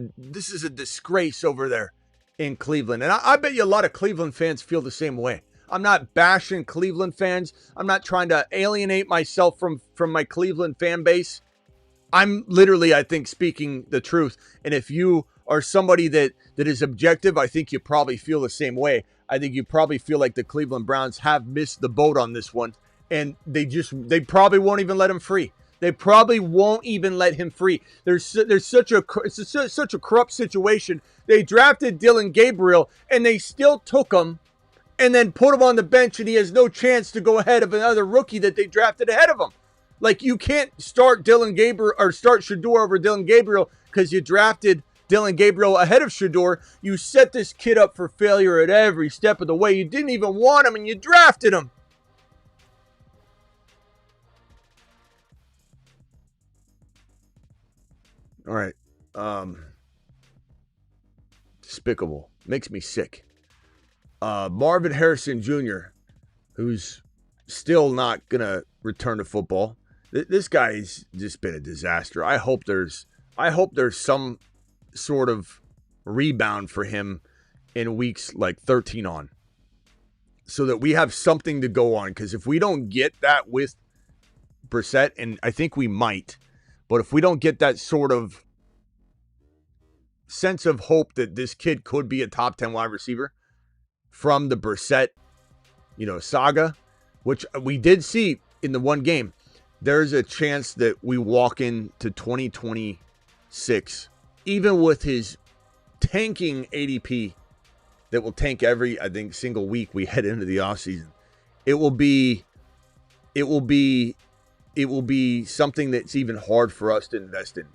disgrace over there in Cleveland. And I bet you a lot of Cleveland fans feel the same way. I'm not bashing Cleveland fans. I'm not trying to alienate myself from my Cleveland fan base. I'm literally, I think, speaking the truth. And if you are somebody that is objective, I think you probably feel the same way. I think you probably feel like the Cleveland Browns have missed the boat on this one. And they probably won't even let him free. They probably won't even let him free. There's such a corrupt situation. They drafted Dylan Gabriel, and they still took him and then put him on the bench, and he has no chance to go ahead of another rookie that they drafted ahead of him. Like, you can't start Dylan Gabriel or start Shedeur over Dylan Gabriel because you drafted Dylan Gabriel ahead of Shedeur. You set this kid up for failure at every step of the way. You didn't even want him, and you drafted him. All right. Despicable. Makes me sick. Marvin Harrison Jr., who's still not going to return to football. This guy's just been a disaster. I hope there's some sort of rebound for him in weeks like 13 on, so that we have something to go on. Because if we don't get that with Brissett, and I think we might, but if we don't get that sort of sense of hope that this kid could be a top 10 wide receiver from the Brissett, saga, which we did see in the one game, there's a chance that we walk into 2026, even with his tanking ADP that will tank every, I think, single week we head into the offseason. It will be something that's even hard for us to invest in.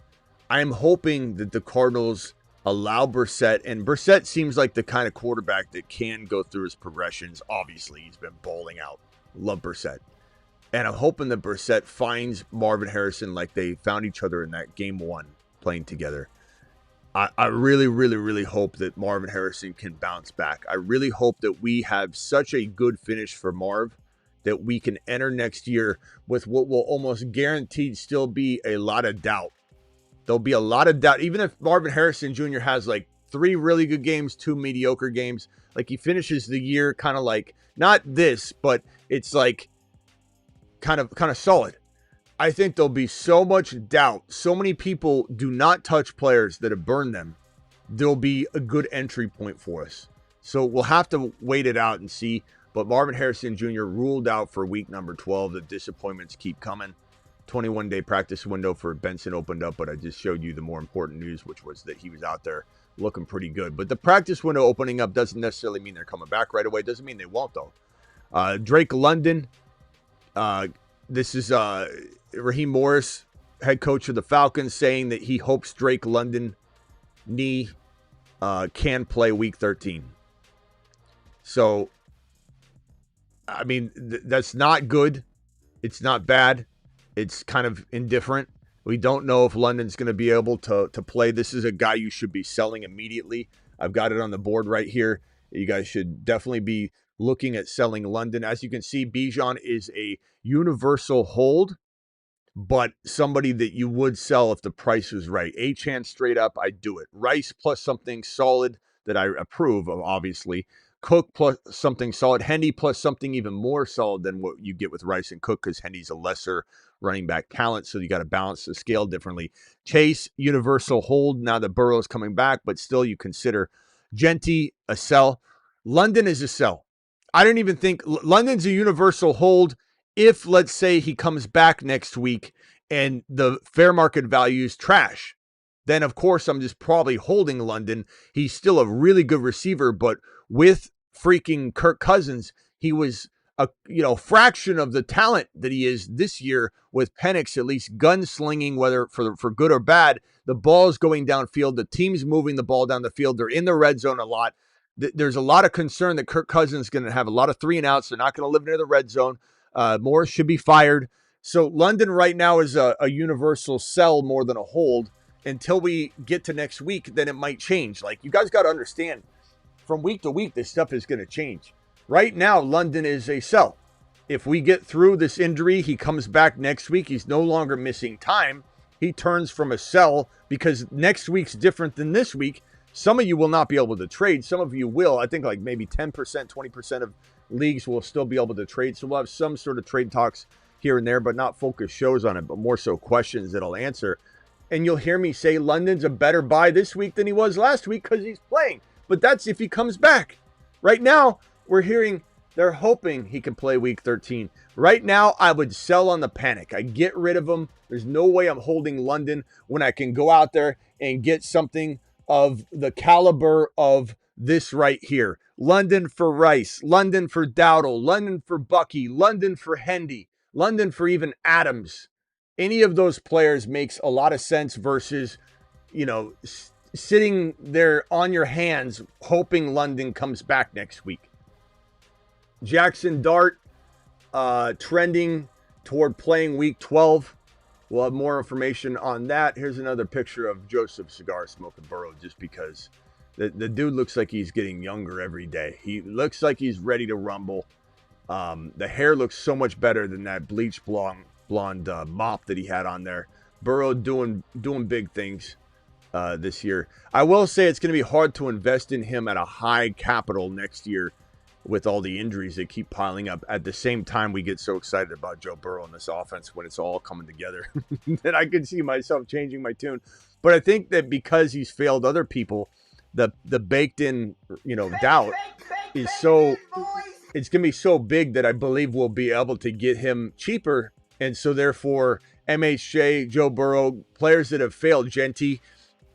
I'm hoping that the Cardinals allow Brissett, and Brissett seems like the kind of quarterback that can go through his progressions. Obviously, he's been bowling out. Love Brissett. And I'm hoping that Brissett finds Marvin Harrison like they found each other in that game one playing together. I really, really, really hope that Marvin Harrison can bounce back. I really hope that we have such a good finish for Marv that we can enter next year with what will almost guaranteed still be a lot of doubt. There'll be a lot of doubt. Even if Marvin Harrison Jr. has like 3 really good games, 2 mediocre games, like he finishes the year kind of like, not this, but it's like kind of solid. I think there'll be so much doubt. So many people do not touch players that have burned them. There'll be a good entry point for us. So we'll have to wait it out and see. But Marvin Harrison Jr. ruled out for week number 12. The disappointments keep coming. 21-day practice window for Benson opened up, but I just showed you the more important news, which was that he was out there looking pretty good. But the practice window opening up doesn't necessarily mean they're coming back right away. Doesn't mean they won't, though. Drake London. This is Raheem Morris, head coach of the Falcons, saying that he hopes Drake London knee can play week 13. So, I mean, that's not good. It's not bad. It's kind of indifferent. We don't know if London's going to be able to play. This is a guy you should be selling immediately. I've got it on the board right here. You guys should definitely be looking at selling London. As you can see, Bijan is a universal hold, but somebody that you would sell if the price was right. Achane straight up, I'd do it. Rice plus something solid that I approve of, obviously. Cook plus something solid. Hendy plus something even more solid than what you get with Rice and Cook, because Hendy's a lesser running back talent, so you got to balance the scale differently. Chase, universal hold now that Burrow is coming back, but still you consider Genty a sell. London is a sell. I don't even think London's a universal hold if, let's say, he comes back next week and the fair market value is trash. Then, of course, I'm just probably holding London. He's still a really good receiver, but with freaking Kirk Cousins, he was a fraction of the talent that he is this year with Penix, at least gunslinging, whether for good or bad. The ball's going downfield. The team's moving the ball down the field. They're in the red zone a lot. There's a lot of concern that Kirk Cousins is going to have a lot of 3 and outs. They're not going to live near the red zone. Morris should be fired. So London right now is a universal sell more than a hold. Until we get to next week, then it might change. Like, you guys got to understand, from week to week, this stuff is going to change. Right now, London is a sell. If we get through this injury, he comes back next week. He's no longer missing time. He turns from a sell, because next week's different than this week. Some of you will not be able to trade. Some of you will. I think like maybe 10%, 20% of leagues will still be able to trade. So we'll have some sort of trade talks here and there, but not focused shows on it, but more so questions that I'll answer. And you'll hear me say London's a better buy this week than he was last week because he's playing. But that's if he comes back. Right now, we're hearing they're hoping he can play week 13. Right now, I would sell on the panic. I get rid of him. There's no way I'm holding London when I can go out there and get something of the caliber of this right here. London for Rice, London for Dowdle, London for Bucky, London for Hendy, London for even Adams. Any of those players makes a lot of sense versus, sitting there on your hands hoping London comes back next week. Jackson Dart trending toward playing week 12. We'll have more information on that. Here's another picture of Joseph Cigar smoking Burrow just because the dude looks like he's getting younger every day. He looks like he's ready to rumble. The hair looks so much better than that bleach blonde mop that he had on there. Burrow doing big things this year. I will say it's going to be hard to invest in him at a high capital next year with all the injuries that keep piling up. At the same time, we get so excited about Joe Burrow in this offense when it's all coming together that I could see myself changing my tune. But I think that because he's failed other people, the baked in, doubt is so, it's going to be so big that I believe we'll be able to get him cheaper. And so therefore, MHJ, Joe Burrow, players that have failed, Genty,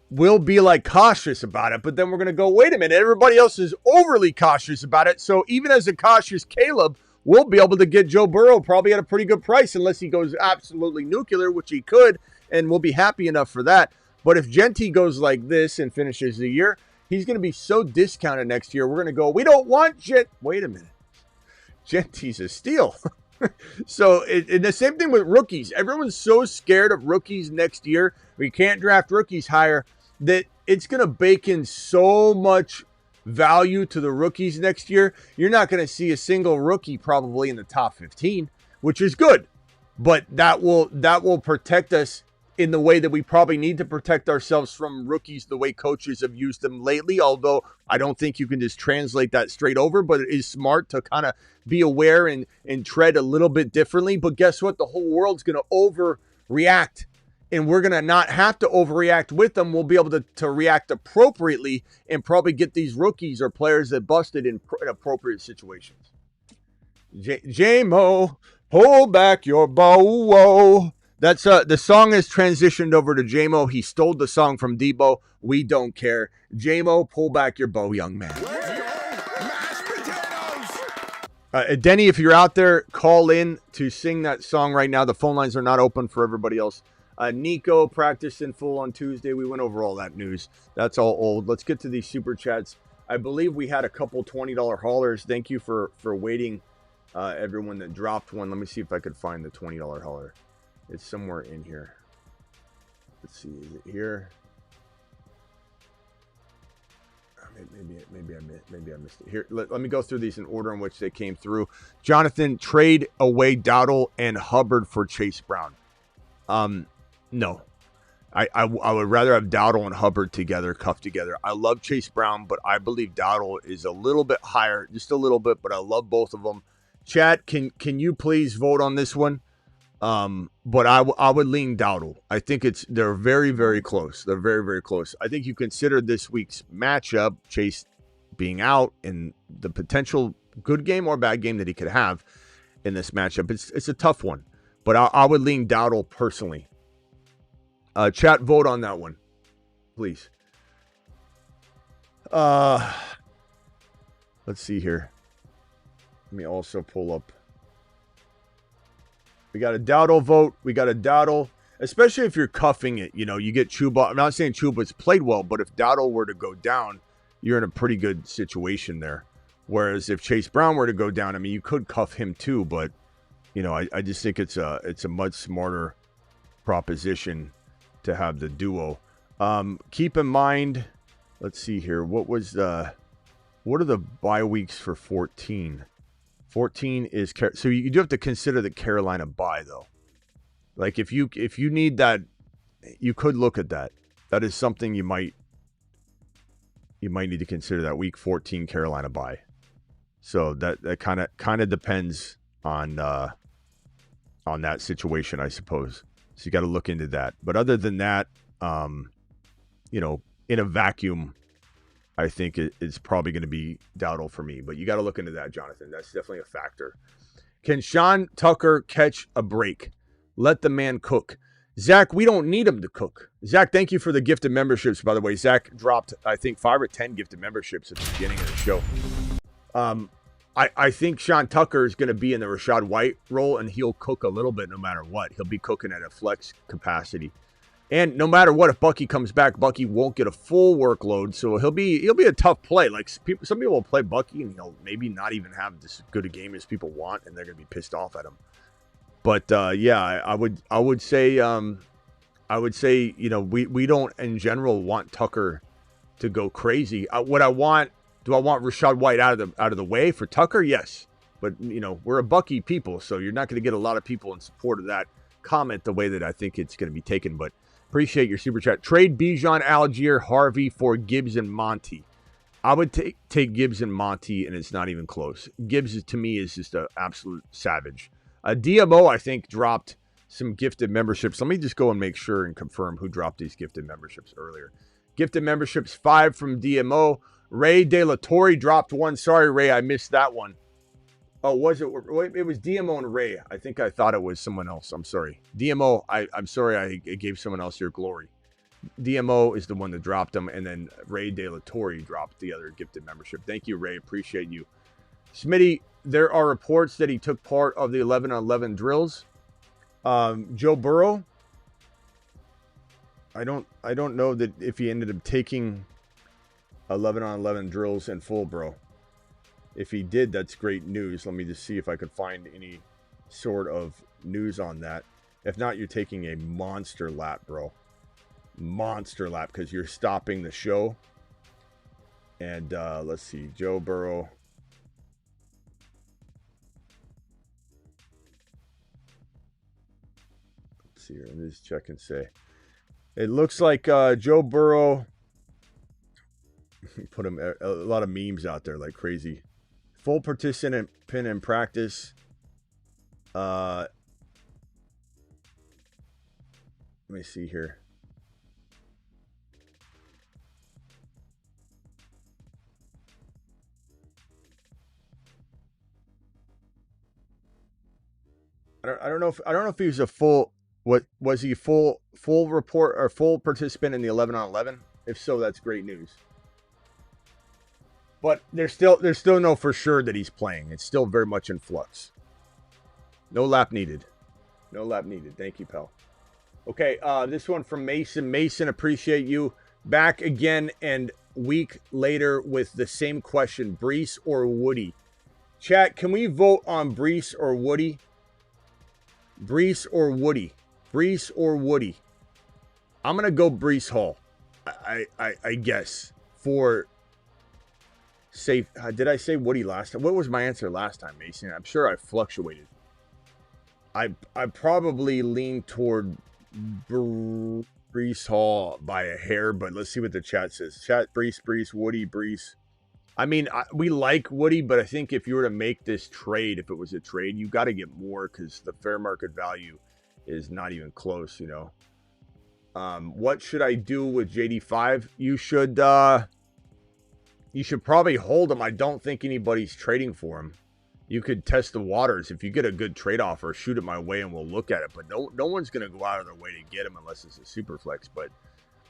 will be cautious about it, but then we're going to go, wait a minute, everybody else is overly cautious about it. So even as a cautious Caleb, we'll be able to get Joe Burrow probably at a pretty good price unless he goes absolutely nuclear, which he could, and we'll be happy enough for that. But if Genty goes like this and finishes the year, he's going to be so discounted next year. We're going to go, we don't want wait a minute. Genty's a steal. So and the same thing with rookies. Everyone's so scared of rookies next year. We can't draft rookies higher. That it's going to bake in so much value to the rookies next year. You're not going to see a single rookie probably in the top 15, which is good. But that will protect us in the way that we probably need to protect ourselves from rookies the way coaches have used them lately, although I don't think you can just translate that straight over, but it is smart to kind of be aware and tread a little bit differently. But guess what? The whole world's going to overreact. And we're going to not have to overreact with them. We'll be able to react appropriately and probably get these rookies or players that busted in appropriate situations. J-Mo, pull back your bow. That's the song has transitioned over to J-Mo. He stole the song from Debo. We don't care. J-Mo, pull back your bow, young man. Denny, if you're out there, call in to sing that song right now. The phone lines are not open for everybody else. Nico practiced in full on Tuesday. We went over all that news. That's all old. Let's get to these super chats. I believe we had a couple $20 haulers. Thank you for waiting, everyone that dropped one. Let me see if I could find the $20 hauler. It's somewhere in here. Let's see. Is it here? Maybe I missed it. Here, let me go through these in order in which they came through. Jonathan, trade away Dowdle and Hubbard for Chase Brown. No, I would rather have Dowdle and Hubbard together, cuffed together. I love Chase Brown, but I believe Dowdle is a little bit higher, just a little bit, but I love both of them. Chat, can you please vote on this one? But I would lean Dowdle. I think they're very, very close. They're very, very close. I think you consider this week's matchup, Chase being out, and the potential good game or bad game that he could have in this matchup. It's a tough one, but I would lean Dowdle personally. Chat, vote on that one, please. Let's see here. Let me also pull up. We got a Dowdle vote. We got a Dowdle, especially if you're cuffing it. You get Chuba. I'm not saying Chuba's played well, but if Dowdle were to go down, you're in a pretty good situation there. Whereas if Chase Brown were to go down, I mean, you could cuff him too, but I just think it's a much smarter proposition to have the duo. Keep in mind, let's see here. What are the bye weeks for 14? 14 is so you do have to consider the Carolina bye though. Like if you need that, you could look at that. That is something you might need to consider, that week 14 Carolina bye. So that kind of depends on that situation, I suppose. So you got to look into that. But other than that, you know, in a vacuum, I think it's probably going to be Dowdle for me. But you got to look into that, Jonathan. That's definitely a factor. Can Sean Tucker catch a break? Let the man cook. Zach, we don't need him to cook. Zach, thank you for the gifted memberships, by the way. Zach dropped, I think, 5 or 10 gifted memberships at the beginning of the show. I think Sean Tucker is going to be in the Rachaad White role, and he'll cook a little bit no matter what. He'll be cooking at a flex capacity. And no matter what, if Bucky comes back, Bucky won't get a full workload, so he'll be a tough play. Like some people will play Bucky, and he'll maybe not even have as good a game as people want, and they're going to be pissed off at him. But yeah, I would say, you know, we don't in general want Tucker to go crazy. Do I want Rachaad White out of the way for Tucker? Yes, but you know, we're a Bucky people, so you're not going to get a lot of people in support of that comment the way that I think it's going to be taken. But appreciate your super chat. Trade Bijan, Algier, Harvey for Gibbs and Monty. I would take Gibbs and Monty, and it's not even close. Gibbs to me is just an absolute savage. DMO, I think, dropped some gifted memberships. Let me just go and make sure and confirm who dropped these gifted memberships earlier. Gifted memberships, 5 from DMO. Ray De La Torre dropped 1. Sorry, Ray, I missed that one. Oh, was it? It was DMO and Ray. I think I thought it was someone else. I'm sorry. DMO, I'm sorry I gave someone else your glory. DMO is the one that dropped them, and then Ray De La Torre dropped the other gifted membership. Thank you, Ray. Appreciate you. Smitty, there are reports that he took part of the 11-on-11 drills. Joe Burrow, I don't know that if he ended up taking 11-on-11 drills in full, bro. If he did, that's great news. Let me just see if I could find any sort of news on that. If not, you're taking a monster lap, bro. Monster lap, because you're stopping the show. And let's see, Joe Burrow. Let's see here. Let me just check and say. It looks like Joe Burrow put him a lot of memes out there like crazy. Full participant in practice. Let me see here. I don't know if he was a full. What was he full report or full participant in the 11-on-11? If so, that's great news. But there's still no for sure that he's playing. It's still very much in flux. No lap needed. No lap needed. Thank you, pal. Okay, this one from Mason. Mason, appreciate you. Back again and week later with the same question. Brees or Woody? Chat, can we vote on Brees or Woody? Brees or Woody? Brees or Woody? I'm going to go Brees Hall. I guess. For... Safe. Did I say Woody last time? What was my answer last time, Mason? I'm sure I fluctuated. I probably lean toward Brees Hall by a hair, but let's see what the chat says. Chat, Brees, Woody, Brees. I mean, we like Woody, but I think if you were to make this trade, if it was a trade, you got to get more because the fair market value is not even close, you know. What should I do with JD5? You should probably hold him. I don't think anybody's trading for him. You could test the waters. If you get a good trade offer, shoot it my way and we'll look at it. But no one's going to go out of their way to get him unless it's a super flex. But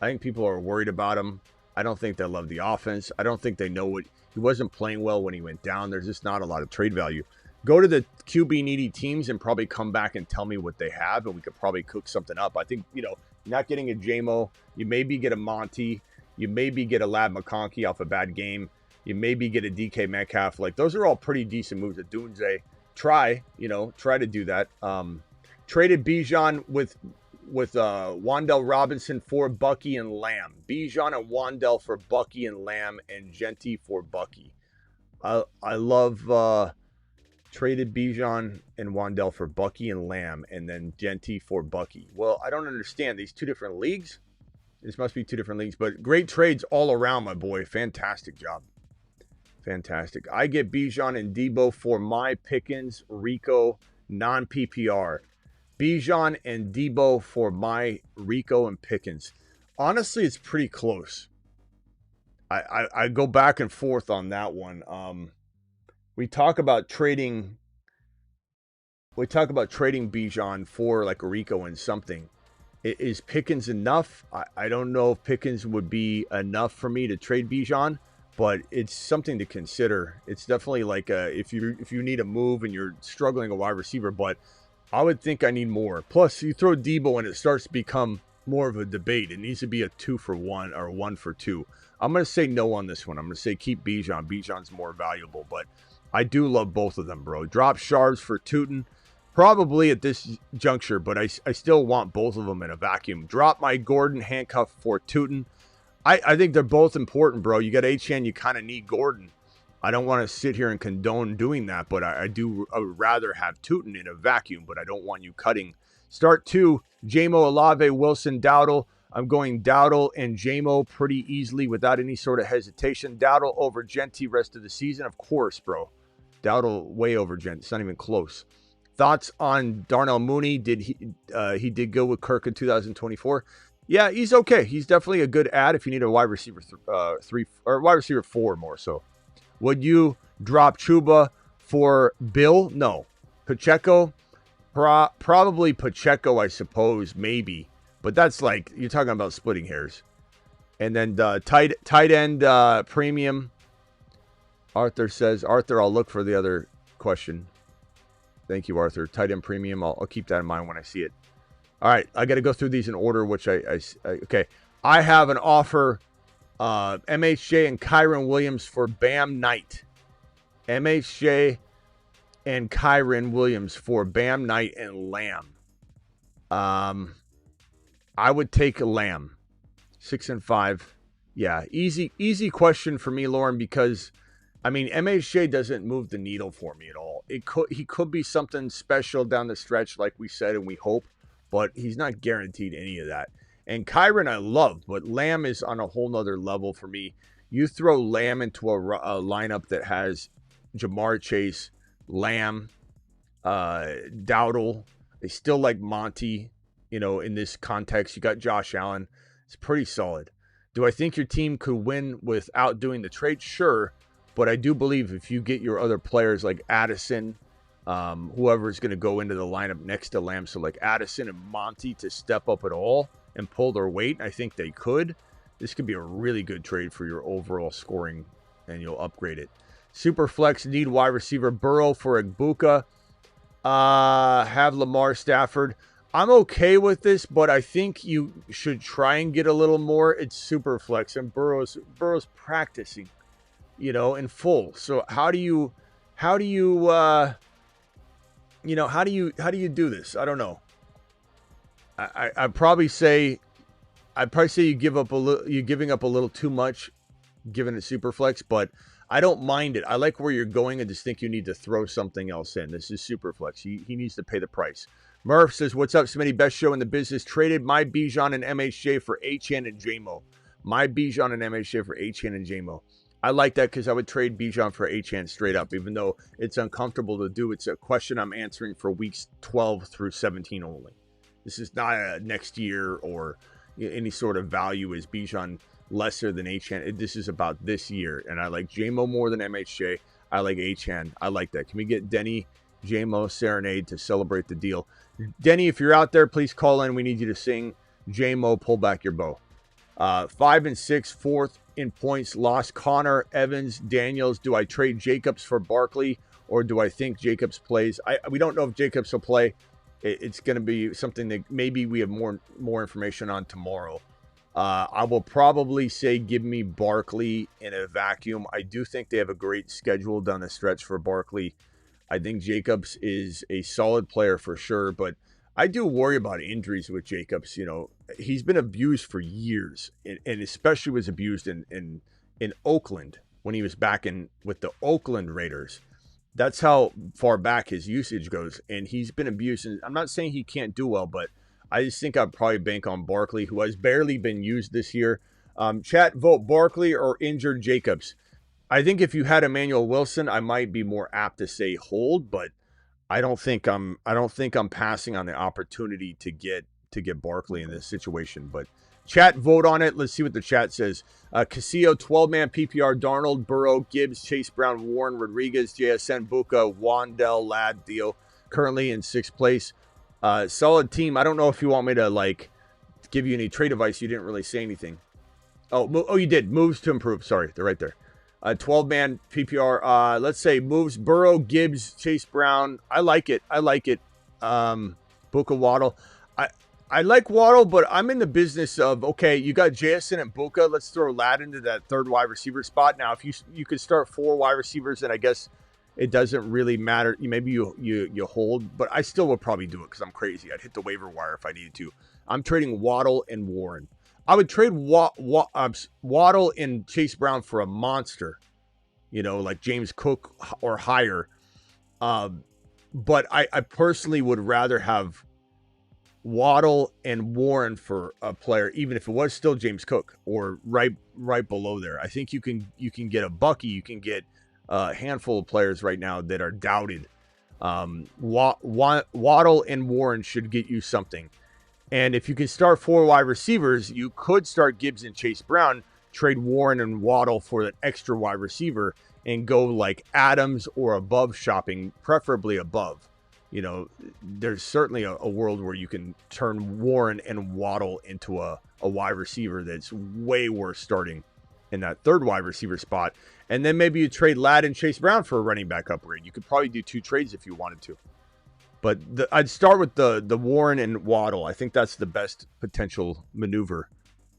I think people are worried about him. I don't think they love the offense. I don't think they know what he wasn't playing well when he went down. There's just not a lot of trade value. Go to the QB needy teams and probably come back and tell me what they have, and we could probably cook something up. I think, you know, not getting a JMO, you maybe get a Monty, you maybe get a Lab McConkey off a bad game, you maybe get a DK Metcalf. Like, those are all pretty decent moves at Dunze. Try to do that. Traded Bijan with Wan'Dale Robinson for Bucky and Lamb. Bijan and Wan'Dale for Bucky and Lamb, and Genty for Bucky. I love traded Bijan and Wan'Dale for Bucky and Lamb, and then Genty for Bucky. Well, I don't understand. These two different leagues? This must be two different leagues, but great trades all around, my boy. Fantastic job. Fantastic. I get Bijan and Debo for my Pickens, Rico, non-PPR. Bijan and Debo for my Rico and Pickens. Honestly, it's pretty close. I go back and forth on that one. We talk about trading Bijan for like Rico and something. Is Pickens enough? I don't know if Pickens would be enough for me to trade Bijan, but it's something to consider. It's definitely like if you need a move and you're struggling a wide receiver, but I would think I need more. Plus, you throw Debo and it starts to become more of a debate. It needs to be a 2-for-1 or 1-for-2. I'm going to say no on this one. I'm going to say keep Bijan. Bijan's more valuable, but I do love both of them, bro. Drop Sharps for Tuten. Probably at this juncture, but I still want both of them in a vacuum. Drop my Gordon handcuff for Tuten. I think they're both important, bro. You got Achane, you kind of need Gordon. I don't want to sit here and condone doing that, but I would rather have Tuten in a vacuum, but I don't want you cutting. Start 2, Jamo, Olave, Wilson, Dowdle. I'm going Dowdle and Jamo pretty easily without any sort of hesitation. Dowdle over Genti rest of the season. Of course, bro. Dowdle way over Genti. It's not even close. Thoughts on Darnell Mooney? He did go with Kirk in 2024? Yeah, he's okay. He's definitely a good ad if you need a wide receiver 3 or wide receiver 4 more so. Would you drop Chuba for Bill? No. Pacheco? Probably Pacheco, I suppose, maybe. But that's like, you're talking about splitting hairs. And then tight end premium. Arthur says, I'll look for the other question. Thank you, Arthur. Tight end premium. I'll keep that in mind when I see it. All right, I got to go through these in order, which okay. I have an offer, MHJ and Kyron Williams for Bam Knight. MHJ and Kyron Williams for Bam Knight and Lamb. I would take Lamb. 6 and 5. Yeah, easy question for me, Lauren, because I mean, MHJ doesn't move the needle for me at all. He could be something special down the stretch, like we said, and we hope, but he's not guaranteed any of that. And Kyron I love, but Lamb is on a whole nother level for me. You throw Lamb into a lineup that has Jamar Chase, Lamb, Dowdle. They still like Monty, in this context. You got Josh Allen. It's pretty solid. Do I think your team could win without doing the trade? Sure. But I do believe if you get your other players like Addison, whoever is going to go into the lineup next to Lamb, so like Addison and Monty to step up at all and pull their weight, I think they could. This could be a really good trade for your overall scoring, and you'll upgrade it. Superflex need wide receiver Burrow for Igbuka. Have Lamar Stafford. I'm okay with this, but I think you should try and get a little more. It's Superflex, and Burrow's practicing, in full. So how do you do this? I don't know. I'd probably say you're giving up a little too much, given it Superflex, but I don't mind it. I like where you're going. I just think you need to throw something else in. This is Superflex. He needs to pay the price. Murph says, what's up, Smitty? Best show in the business. Traded my Bijan and MHJ for Achane and Jamo. My Bijan and MHJ for Achane and Jamo. I like that because I would trade Bijan for Achane straight up, even though it's uncomfortable to do. It's a question I'm answering for weeks 12 through 17 only. This is not a next year or any sort of value. Is Bijan lesser than Achane? This is about this year, and I like Jamo more than MHJ. I like Achane. I like that. Can we get Denny, Jamo, Serenade to celebrate the deal? Denny, if you're out there, please call in. We need you to sing Jamo, pull back your bow. 5 and 6, fourth in points. Lost Connor, Evans, Daniels. Do I trade Jacobs for Barkley, or do I think Jacobs plays? We don't know if Jacobs will play. It's going to be something that maybe we have more information on tomorrow. I will probably say give me Barkley in a vacuum. I do think they have a great schedule down the stretch for Barkley. I think Jacobs is a solid player for sure, but I do worry about injuries with Jacobs. He's been abused for years, and especially was abused in Oakland when he was back with the Oakland Raiders. That's how far back his usage goes, and he's been abused. And I'm not saying he can't do well, but I just think I'd probably bank on Barkley, who has barely been used this year. Chat, vote Barkley or injured Jacobs. I think if you had Emmanuel Wilson, I might be more apt to say hold, but I don't think I'm passing on the opportunity to get Barkley in this situation. But chat, vote on it. Let's see what the chat says. Castillo, 12-man PPR, Darnold, Burrow, Gibbs, Chase Brown, Warren, Rodriguez, JSN, Buka, Wandell, Ladd, Theo, currently in 6th place. Solid team. I don't know if you want me to give you any trade advice. You didn't really say anything. Oh, you did. Moves to improve. Sorry, they're right there. 12-man PPR. Let's say moves Burrow, Gibbs, Chase Brown. I like it. Buka, Waddle. I like Waddle, but I'm in the business of, okay, you got JSN and Buka. Let's throw Ladd into that third wide receiver spot. Now, if you could start 4 wide receivers, then I guess it doesn't really matter. Maybe you hold, but I still would probably do it because I'm crazy. I'd hit the waiver wire if I needed to. I'm trading Waddle and Warren. I would trade Waddle and Chase Brown for a monster, like James Cook or higher. But I personally would rather have Waddle and Warren for a player, even if it was still James Cook or right below there. I think you can get a Bucky, you can get a handful of players right now that are doubted. Waddle and Warren should get you something. And if you can start 4 wide receivers, you could start Gibbs and Chase Brown, trade Warren and Waddle for an extra wide receiver, and go like Adams or above shopping, preferably above. There's certainly a world where you can turn Warren and Waddle into a wide receiver that's way worse starting in that third wide receiver spot. And then maybe you trade Ladd and Chase Brown for a running back upgrade. You could probably do 2 trades if you wanted to. But I'd start with the Warren and Waddle. I think that's the best potential maneuver.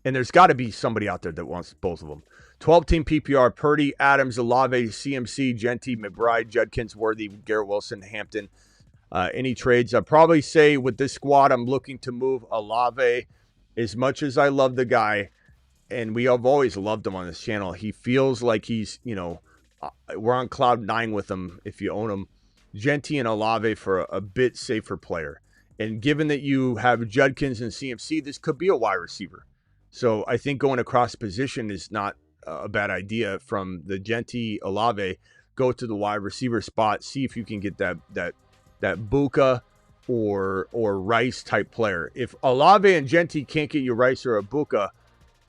And there's got to be somebody out there that wants both of them. 12-team PPR, Purdy, Adams, Olave, CMC, Genty, McBride, Judkins, Worthy, Garrett Wilson, Hampton. Any trades? I'd probably say with this squad, I'm looking to move Olave. As much as I love the guy, and we have always loved him on this channel, he feels like he's, we're on cloud 9 with him if you own him. Genty and Olave for a bit safer player. And given that you have Judkins and CMC, this could be a wide receiver. So I think going across position is not a bad idea. From the Genty Olave, go to the wide receiver spot, see if you can get that Buka or Rice type player. If Olave and Genty can't get you Rice or a Buka,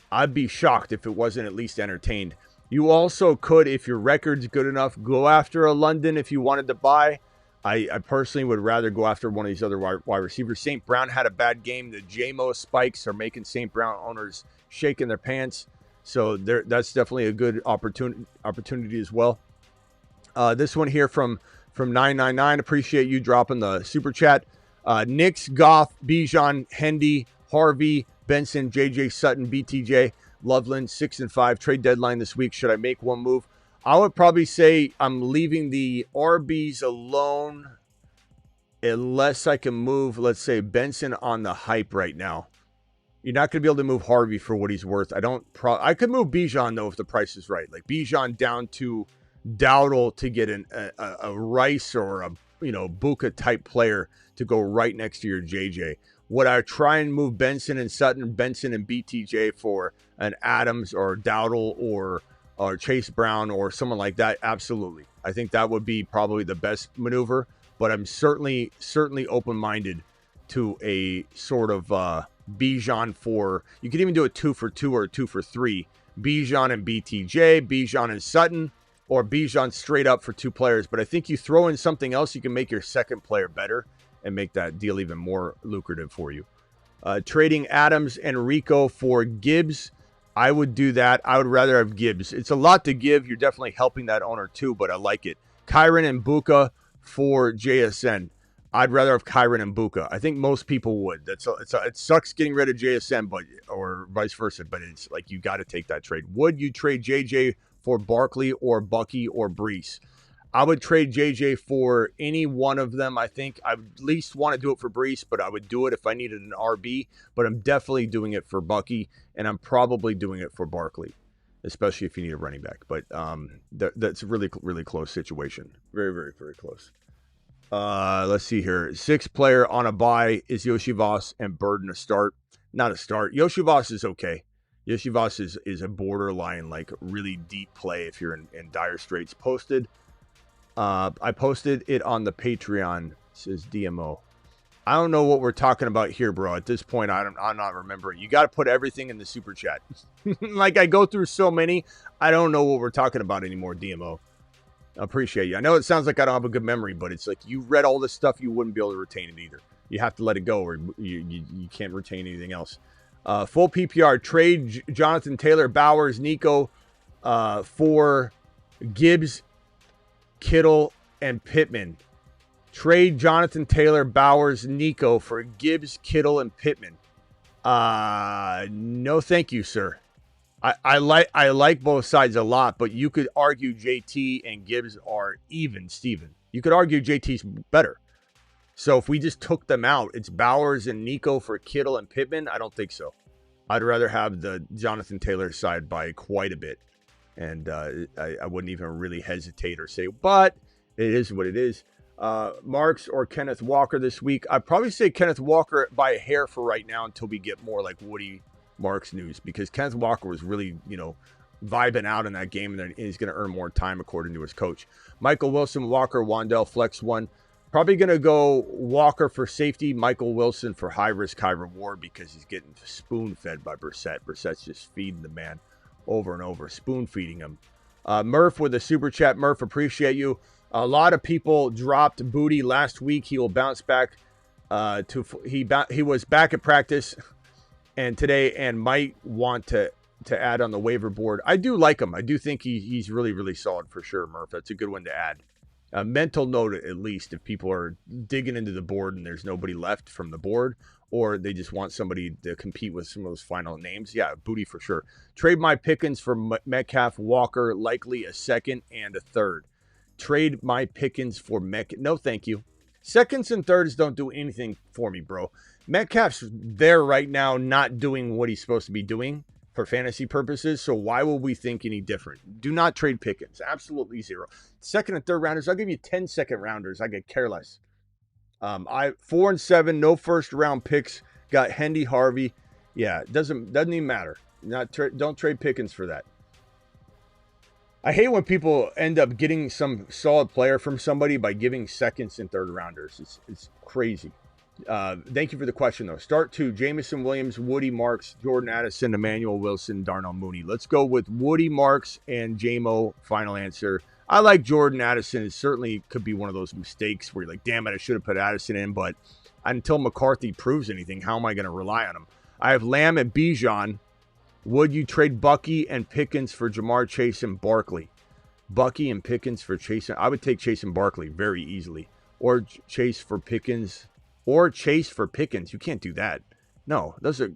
I'd be shocked if it wasn't at least entertained. You also could, if your record's good enough, go after a London if you wanted to buy. I personally would rather go after one of these other wide receivers. St. Brown had a bad game. The JMO spikes are making St. Brown owners shaking their pants. So that's definitely a good opportunity as well. This one here from 999. Appreciate you dropping the super chat. Knicks, Goff, Bijan, Hendy, Harvey, Benson, JJ Sutton, BTJ, Loveland, 6-5. Trade deadline this week. Should I make one move? I would probably say I'm leaving the RBs alone unless I can move, let's say, Benson on the hype right now. You're not going to be able to move Harvey for what he's worth. I could move Bijan, though, if the price is right. Like Bijan down to Dowdle to get a Rice or a Buka type player to go right next to your JJ. Would I try and move Benson and Sutton, Benson and BTJ for an Adams or Dowdle or Chase Brown or someone like that? Absolutely. I think that would be probably the best maneuver, but I'm certainly open-minded to a sort of Bijan for, you could even do a 2 for 2 or a 2 for 3. Bijan and BTJ, Bijan and Sutton, or Bijan straight up for 2 players. But I think you throw in something else, you can make your second player better and make that deal even more lucrative for you. Trading Adams and Rico for Gibbs, I would do that. I would rather have Gibbs. It's a lot to give. You're definitely helping that owner too, but I like it. Kyron and Buka for JSN. I'd rather have Kyron and Buka. I think most people would. It sucks getting rid of JSN, or vice versa, but it's like you got to take that trade. Would you trade JJ for Barkley or Bucky or Brees? I would trade JJ for any one of them. I think I would at least want to do it for Brees, but I would do it if I needed an RB. But I'm definitely doing it for Bucky, and I'm probably doing it for Barkley, especially if you need a running back. But that's a really, really close situation. Very, very, very close. Let's see here. 6th player on a bye is Yoshi Voss and Burden a start. Not a start. Yoshi Voss is okay. Yeshivas is a borderline, like, really deep play if you're in dire straits. I posted it on the Patreon, says DMO. I don't know what we're talking about here, bro. At this point, I'm not remembering. You got to put everything in the super chat. Like, I go through so many, I don't know what we're talking about anymore, DMO. I appreciate you. I know it sounds like I don't have a good memory, but it's like you read all this stuff, you wouldn't be able to retain it either. You have to let it go, or you can't retain anything else. Full PPR, trade Jonathan Taylor, Bowers, Nico for Gibbs, Kittle, and Pittman. Trade Jonathan Taylor, Bowers, Nico for Gibbs, Kittle, and Pittman. No, thank you, sir. I like both sides a lot, but you could argue JT and Gibbs are even, Steven. You could argue JT's better. So if we just took them out, it's Bowers and Nico for Kittle and Pittman. I don't think so. I'd rather have the Jonathan Taylor side by quite a bit. And I wouldn't even really hesitate or say, but it is what it is. Marks or Kenneth Walker this week. I'd probably say Kenneth Walker by a hair for right now until we get more like Woody Marks news, because Kenneth Walker was really, vibing out in that game, and then he's going to earn more time according to his coach. Michael Wilson, Walker, Wandell, flex one. Probably going to go Walker for safety, Michael Wilson for high risk, high reward, because he's getting spoon fed by Brissett. Brissett's just feeding the man over and over, spoon feeding him. Murph with a super chat. Murph, appreciate you. A lot of people dropped Booty last week. He will bounce back. He was back at practice and today, and might want to add on the waiver board. I do like him. I do think he's really, really solid for sure, Murph. That's a good one to add. A mental note, at least, if people are digging into the board and there's nobody left from the board, or they just want somebody to compete with some of those final names. Yeah, Booty for sure. Trade my Pickens for Metcalf, Walker, likely a second and a third. Trade my Pickens for Metcalf. No, thank you. Seconds and thirds don't do anything for me, bro. Metcalf's there right now not doing what he's supposed to be doing for fantasy purposes, so why will we think any different? Do not trade Pickens. Absolutely zero. Second and third rounders, I'll give you 10 second rounders. I could care less. 4 and 7, no first round picks. Got Hendy, Harvey. Yeah, doesn't even matter. Don't trade Pickens for that. I hate when people end up getting some solid player from somebody by giving seconds and third rounders. It's crazy. Thank you for the question, though. Start 2, Jameson Williams, Woody Marks, Jordan Addison, Emmanuel Wilson, Darnell Mooney. Let's go with Woody Marks and JMO. Final answer. I like Jordan Addison. It certainly could be one of those mistakes where you're like, damn it, I should have put Addison in. But until McCarthy proves anything, how am I going to rely on him? I have Lamb and Bijan. Would you trade Bucky and Pickens for Jamar Chase and Barkley? Bucky and Pickens for Chase. I would take Chase and Barkley very easily. Or Chase for Pickens. Or Chase for Pickens. You can't do that. No, those are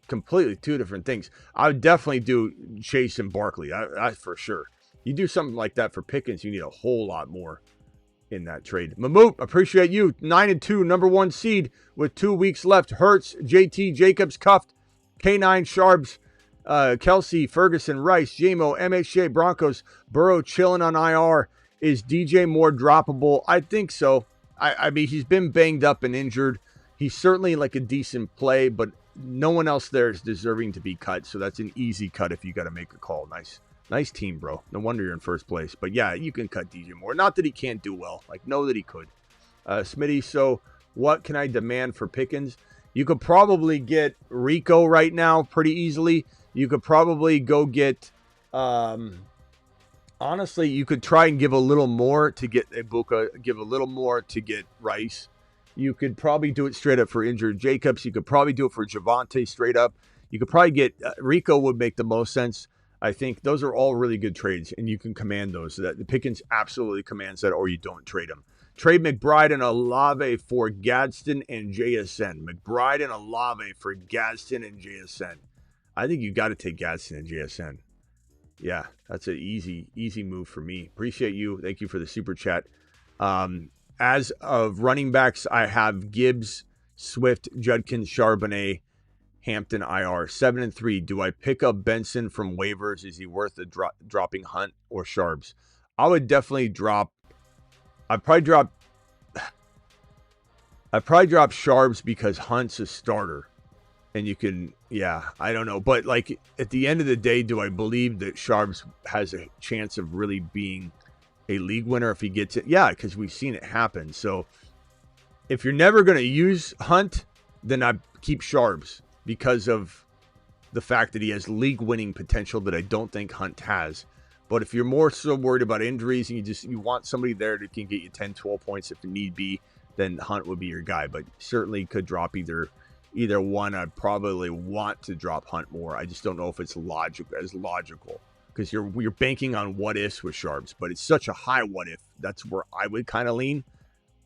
completely two different things. I would definitely do Chase and Barkley. I for sure. You do something like that for Pickens, you need a whole lot more in that trade. Mamoot, appreciate you. 9-2, number 1 seed with 2 weeks left. Hurts, JT, Jacobs, cuffed. K9, Sharps, Kelsey, Ferguson, Rice, JMO, MHJ, Broncos, Burrow chilling on IR. Is DJ Moore droppable? I think so. I mean, he's been banged up and injured. He's certainly like a decent play, but no one else there is deserving to be cut. So that's an easy cut if you got to make a call. Nice team, bro. No wonder you're in first place. But yeah, you can cut DJ Moore. Not that he can't do well. Like, know that he could. Smitty, so what can I demand for Pickens? You could probably get Rico right now pretty easily. You could probably go get, honestly, you could try and give a little more to get Ibuka, give a little more to get Rice. You could probably do it straight up for injured Jacobs. You could probably do it for Javonte straight up. You could probably get, Rico would make the most sense. I think those are all really good trades, and you can command those. So that the Pickens absolutely commands that, or you don't trade them. Trade McBride and Olave for Gadsden and JSN. McBride and Olave for Gadsden and JSN. I think you got to take Gadsden and JSN. Yeah, that's an easy move for me. Appreciate you. Thank you for the super chat. As of running backs, I have Gibbs, Swift, Judkins, Charbonnet, Hampton, IR. 7-3. Do I pick up Benson from waivers? Is he worth the dropping Hunt or Sharps? I would definitely drop. I'd probably drop Sharps because Hunt's a starter. And you can, I don't know. But, like, at the end of the day, do I believe that Sharps has a chance of really being a league winner if he gets it? Yeah, because we've seen it happen. So if you're never going to use Hunt, then I keep Sharps because of the fact that he has league winning potential that I don't think Hunt has. But if you're more so worried about injuries and you want somebody there that can get you 10, 12 points if need be, then Hunt would be your guy. But certainly could drop either one. I'd probably want to drop Hunt more. I just don't know if it's logical because you're banking on what ifs with Sharps, but it's such a high what if. That's where I would kind of lean.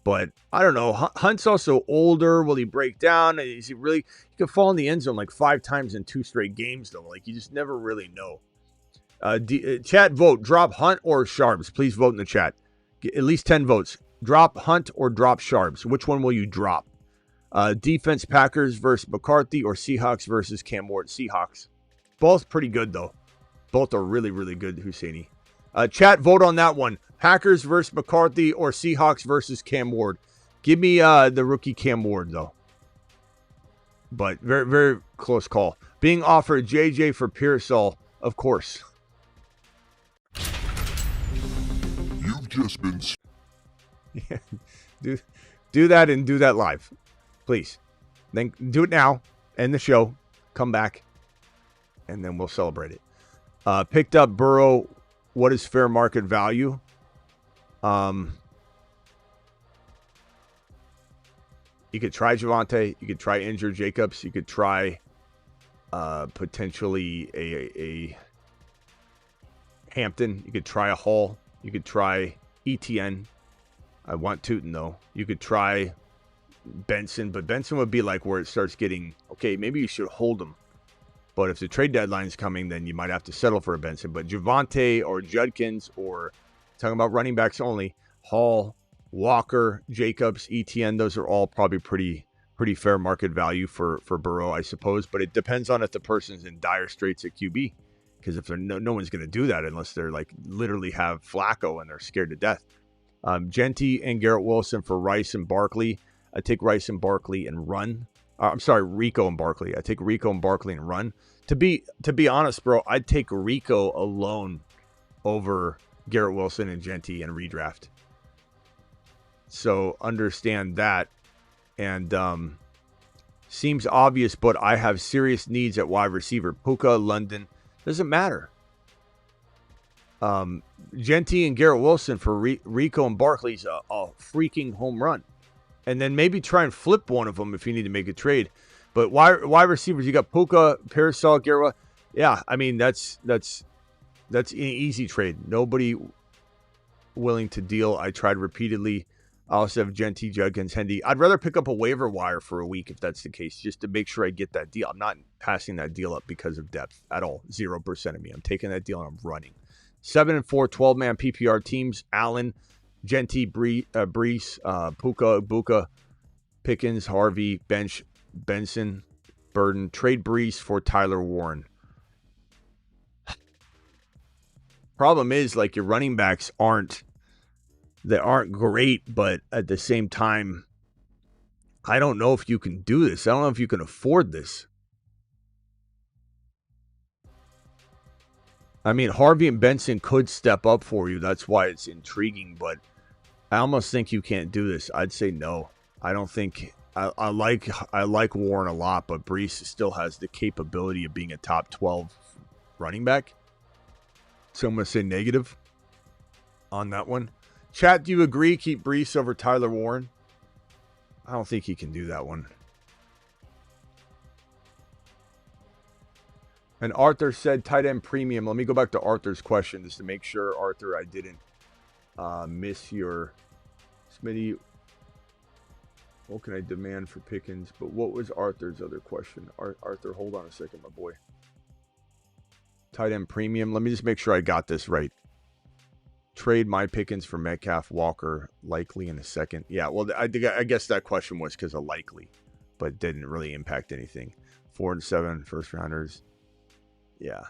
But I don't know. Hunt's also older. Will he break down? Is he really? He could fall in the end zone like 5 times in 2 straight games, though. Like, you just never really know. Chat vote. Drop Hunt or Sharps. Please vote in the chat. Get at least 10 votes. Drop Hunt or drop Sharps. Which one will you drop? Defense Packers versus McCarthy or Seahawks versus Cam Ward? Seahawks. Both pretty good, though. Both are really, really good, Husseini. Chat, vote on that one. Packers versus McCarthy or Seahawks versus Cam Ward. Give me the rookie Cam Ward, though. But very, very close call. Being offered JJ for Pearsall, of course. You've just been... Yeah, do that and do that live. Please. Then do it now. End the show. Come back. And then we'll celebrate it. Picked up Burrow. What is fair market value? You could try Javonte. You could try injured Jacobs. You could try potentially a Hampton. You could try a Hall. You could try ETN. I want Tuten, though. You could try Benson, but Benson would be like where it starts getting, okay, maybe you should hold him. But if the trade deadline's coming, then you might have to settle for a Benson. But Javonte or Judkins, or talking about running backs only, Hall, Walker, Jacobs, ETN, those are all probably pretty fair market value for Burrow, I suppose. But it depends on if the person's in dire straits at QB. Because if they're no one's going to do that unless they're like literally have Flacco and they're scared to death. Genty and Garrett Wilson for Rice and Barkley. I take Rice and Barkley and run. Rico and Barkley. I take Rico and Barkley and run. To be honest, bro, I'd take Rico alone over Garrett Wilson and Genty and redraft. So understand that. And seems obvious, but I have serious needs at wide receiver. Puka, London, doesn't matter. Genty and Garrett Wilson for Rico and Barkley's a freaking home run. And then maybe try and flip one of them if you need to make a trade. But wide receivers, you got Puka, Pearsall, Garrett. Yeah, I mean, that's an easy trade. Nobody willing to deal. I tried repeatedly. I also have Genty, Judkins, Hendy. I'd rather pick up a waiver wire for a week if that's the case, just to make sure I get that deal. I'm not passing that deal up because of depth at all. 0% of me. I'm taking that deal and I'm running. 7-4, 12-man PPR teams. Allen, Genty, Brees, Puka, Buka, Pickens, Harvey, Bench, Benson, Burden. Trade Brees for Tyler Warren. Problem is, like, your running backs aren't great, but at the same time, I don't know if you can do this. I don't know if you can afford this. I mean, Harvey and Benson could step up for you. That's why it's intriguing, but I almost think you can't do this. I'd say no. I don't think I like Warren a lot, but Brees still has the capability of being a top 12 running back. So I'm going to say negative on that one. Chat, do you agree? Keep Brees over Tyler Warren? I don't think he can do that one. And Arthur said tight end premium. Let me go back to Arthur's question just to make sure, Arthur, I didn't miss your Smitty. What can I demand for Pickens? But what was Arthur's other question? Arthur, hold on a second, my boy. Tight end premium. Let me just make sure I got this right. Trade my Pickens for Metcalf, Walker, likely in a second. Yeah, well, I guess that question was because of likely, but didn't really impact anything. 4 and 7 first rounders. Yeah,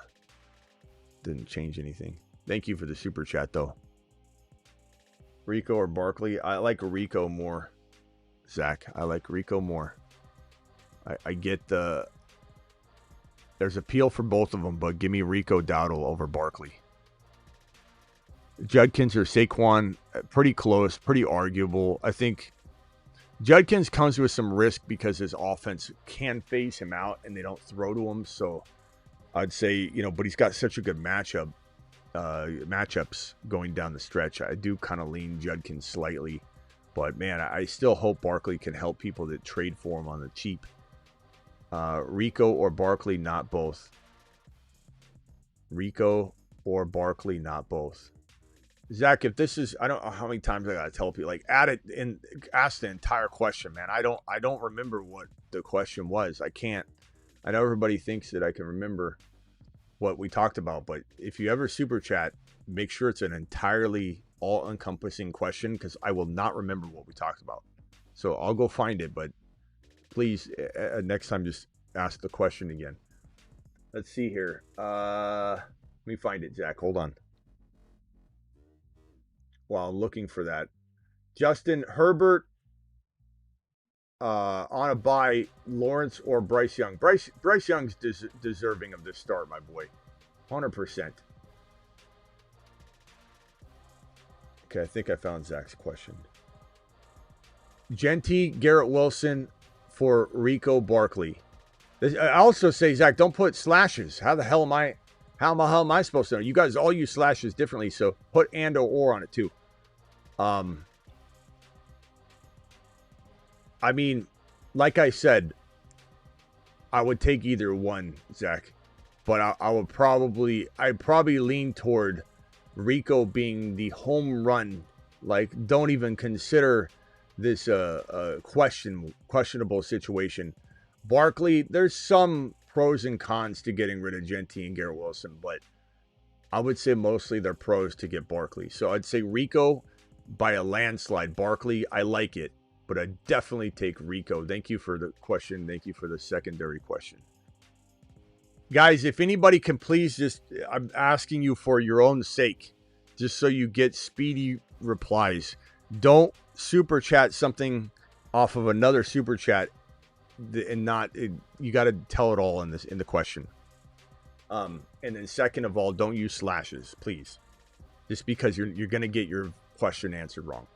didn't change anything. Thank you for the super chat, though. Rico or Barkley? I like Rico more, Zach. I like Rico more. I get the There's appeal for both of them, but give me Rico Dowdle over Barkley. Judkins or Saquon, pretty close, pretty arguable. I think Judkins comes with some risk because his offense can phase him out and they don't throw to him. So I'd say, but he's got such a good matchups going down the stretch. I do kind of lean Judkins slightly, but man, I still hope Barkley can help people that trade for him on the cheap. Rico or Barkley, not both. Rico or Barkley, not both. Zach, if this is, I don't know how many times I gotta tell people, like, add it in, ask the entire question, man. I don't remember what the question was. I know everybody thinks that I can remember what we talked about, but if you ever super chat, make sure it's an entirely all-encompassing question, because I will not remember what we talked about. So I'll go find it, but please, next time, just ask the question again. Let's see here. Let me find it, Zach. Hold on. While I'm looking for that. Justin, Herbert on a bye, Lawrence or Bryce Young? Bryce Young's deserving of this start, my boy. 100%. Okay, I think I found Zach's question. Genty, Garrett Wilson for Rico Barkley. I also say, Zach, don't put slashes. How the hell am I supposed to know? You guys all use slashes differently, so put and or on it too. I mean, like I said, I would take either one, Zach, but I'd probably lean toward Rico being the home run. Like, don't even consider this questionable situation. Barkley, there's some pros and cons to getting rid of Genty and Garrett Wilson, but I would say mostly they're pros to get Barkley. So I'd say Rico by a landslide. Barkley, I like it, but I'd definitely take Rico. Thank you for the question. Thank you for the secondary question. Guys, if anybody can please just, I'm asking you for your own sake, just so you get speedy replies. Don't super chat something off of another super chat and not, you got to tell it all in the question. And then second of all, don't use slashes, please. Just because you're going to get your question answered wrong.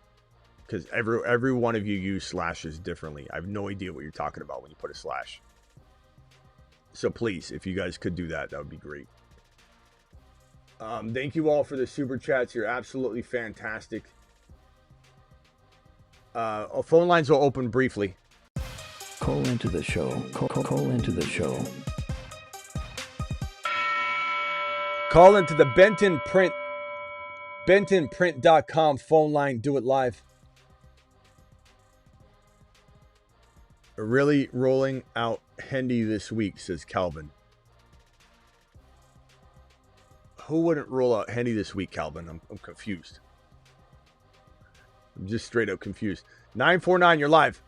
Because every one of you use slashes differently. I have no idea what you're talking about when you put a slash. So please, if you guys could do that, that would be great. Thank you all for the super chats. You're absolutely fantastic. Phone lines will open briefly. Call into the show. Call into the show. Call into the bentonprint.com phone line. Do it live. Really rolling out Hendy this week, says Calvin. Who wouldn't roll out Hendy this week, Calvin? I'm confused. I'm just straight up confused. 949, you're live.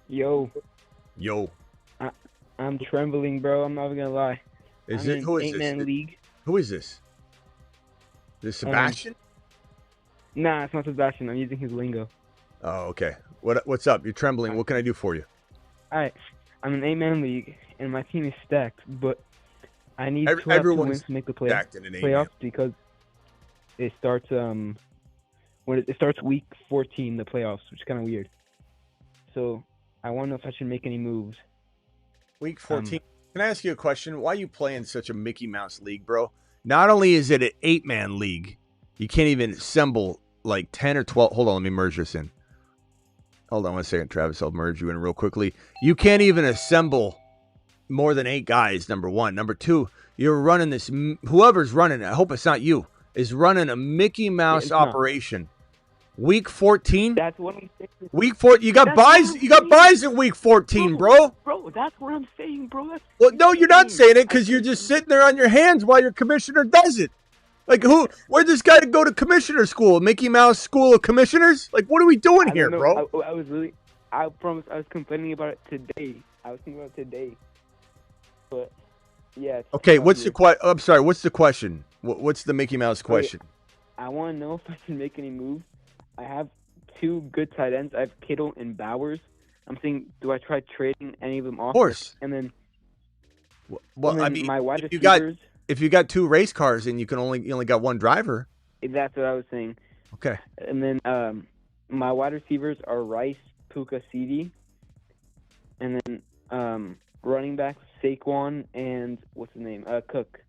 Yo. I'm trembling, bro. I'm not even gonna lie. Who is this? Eight-man league. Who is this? Is Sebastian? Nah, it's not Sebastian. I'm using his lingo. Oh, okay. What's up? You're trembling. What can I do for you? All right. I'm in an 8-man league, and my team is stacked, but I need 12 wins to make the playoffs because it starts when it starts week 14, the playoffs, which is kind of weird. So I want to know if I should make any moves. Week 14. Can I ask you a question? Why are you playing such a Mickey Mouse league, bro? Not only is it an 8-man league, you can't even assemble like 10 or 12. Hold on, let me merge this in. Hold on one second, Travis. I'll merge you in real quickly. You can't even assemble more than 8 guys, number one. Number two, you're running this. Whoever's running it, I hope it's not you, is running a Mickey Mouse operation. Week 14? That's what I'm saying. Week 4, you got buys. You got buys in week 14, bro. Bro, that's what I'm saying, bro. Well, no, you're not saying it because you're just sitting there on your hands while your commissioner does it. Like, where'd this guy go to commissioner school? Mickey Mouse School of Commissioners? Like, what are we doing here, bro? I promise I was complaining about it today. I was thinking about it today. But, yeah. Okay, what's the question? I'm sorry, what's the question? What's the Mickey Mouse question? I want to know if I can make any moves. I have 2 good tight ends. I have Kittle and Bowers. I'm thinking, do I try trading any of them off? Of course. And then Well, I mean, my wide if receivers. you got 2 race cars and you only got 1 driver. That's what I was saying. Okay. And then my wide receivers are Rice, Puka, CD, and then running backs Saquon and what's his name? Cook.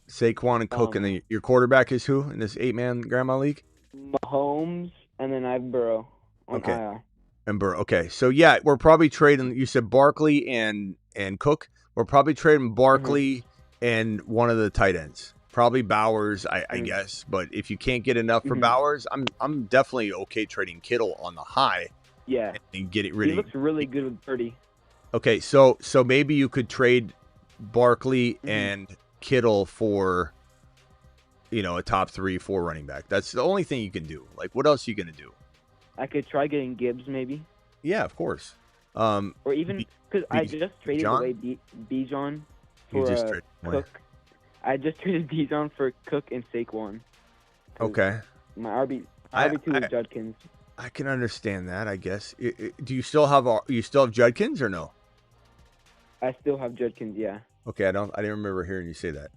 Saquon and Cook, and then your quarterback is who in this 8-man grandma league? Mahomes, and then I have Burrow on IR. And Burrow. Okay, so yeah, we're probably trading. You said Barkley and Cook. We're probably trading Barkley and one of the tight ends. Probably Bowers, I guess. But if you can't get enough for Bowers, I'm definitely okay trading Kittle on the high. Yeah, and get it ready. He looks really good with Purdy. Okay, so maybe you could trade Barkley and Kittle for, a top 3-4 running back. That's the only thing you can do. Like, what else are you gonna do? I could try getting Gibbs, maybe. Yeah, of course. Or even because I just traded away Bijan for Cook. I just traded Bijan for Cook and Saquon. Okay. My RB2 is Judkins. I can understand that. I guess. Do you still have Judkins or no? I still have Judkins. Yeah. Okay, I didn't remember hearing you say that.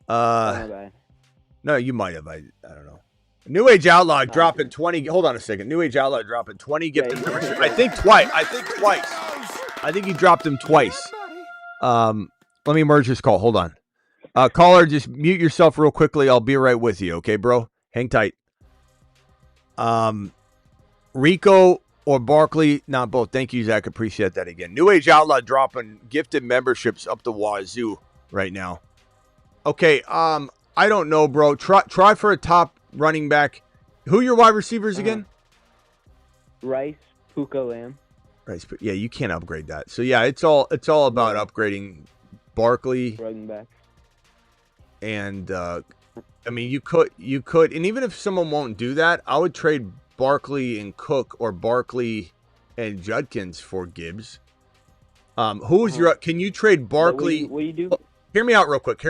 My bad. No, you might have. I don't know. New Age Outlaw dropping 20. Hold on a second. New Age Outlaw dropping 20 gifted memberships. I think twice. I think he dropped them twice. Let me merge this call. Hold on. Caller, just mute yourself real quickly. I'll be right with you. Okay, bro? Hang tight. Rico or Barkley, not both. Thank you, Zach. Appreciate that again. New Age Outlaw dropping gifted memberships up the wazoo right now. Okay, I don't know, bro. Try for a top running back. Who are your wide receivers again? Rice, Puka, Lamb. Rice, but yeah, you can't upgrade that. So yeah, it's all about upgrading Barkley. Running back. And I mean, you could, and even if someone won't do that, I would trade Barkley and Cook or Barkley and Judkins for Gibbs. Who's your? Can you trade Barkley? What do you do? Hear me out real quick.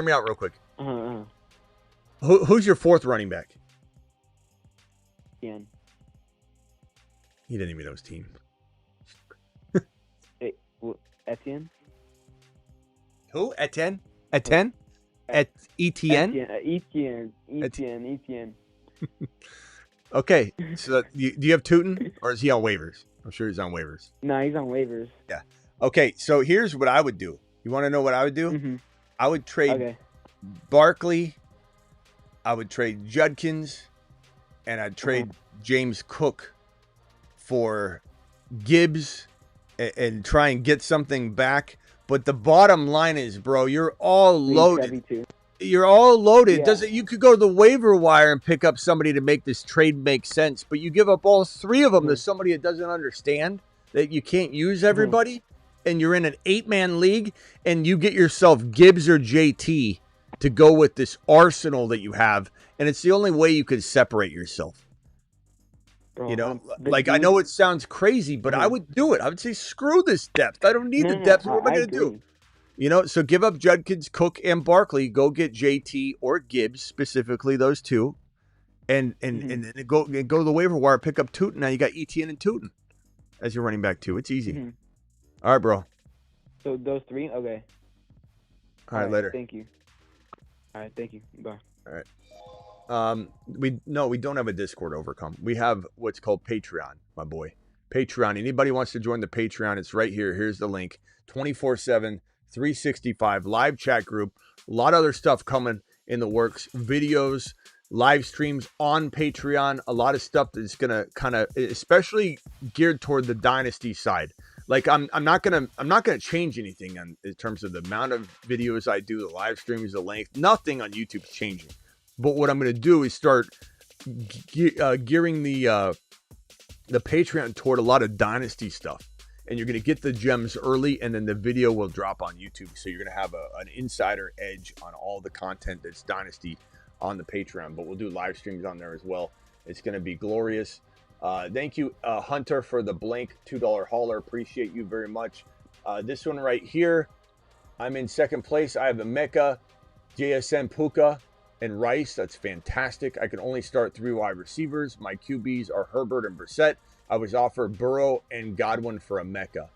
Who's your 4th running back? Etienne. He didn't even know his team. Etienne? Who? Etienne? Etienne? Etienne. Okay, so do you have Tuten, or is he on waivers? I'm sure he's on waivers. No, he's on waivers. Yeah. Okay, so here's what I would do. You want to know what I would do? I would trade Barkley. I would trade Judkins, and I'd trade James Cook for Gibbs and try and get something back. But the bottom line is, bro, you're all loaded. You're all loaded. Yeah. You could go to the waiver wire and pick up somebody to make this trade make sense, but you give up all 3 of them to somebody that doesn't understand that you can't use everybody, and you're in an 8-man league, and you get yourself Gibbs or JT to go with this arsenal that you have, and it's the only way you can separate yourself. Bro, I know it sounds crazy, but I would do it. I would say, screw this depth. I don't need the depth. What am I going to do? So give up Judkins, Cook, and Barkley. Go get JT or Gibbs, specifically those 2, and then go to the waiver wire, pick up Tuten. Now you got Etienne and Tuten as your running back 2. It's easy. All right, bro. So those 3, okay. All right, later. Thank you. All right, thank you. Bye. All right. We don't have a Discord overcome. We have what's called Patreon, my boy. Patreon. Anybody wants to join the Patreon, it's right here. Here's the link. 24/7, 365 live chat group. A lot of other stuff coming in the works. Videos, live streams on Patreon. A lot of stuff that's gonna kind of, especially geared toward the dynasty side. Like I'm not gonna change anything in terms of the amount of videos I do, the live streams, the length. Nothing on YouTube's changing. But what I'm gonna do is start gearing the Patreon toward a lot of dynasty stuff, and you're gonna get the gems early, and then the video will drop on YouTube. So you're gonna have an insider edge on all the content that's dynasty on the Patreon. But we'll do live streams on there as well. It's gonna be glorious. Thank you, Hunter, for the blank $2 hauler. Appreciate you very much. This one right here, I'm in 2nd place. I have the Mecca, JSN, Puka, and Rice. That's fantastic. I can only start 3 wide receivers. My QBs are Herbert and Brissett. I was offered Burrow and Godwin for a Mecca.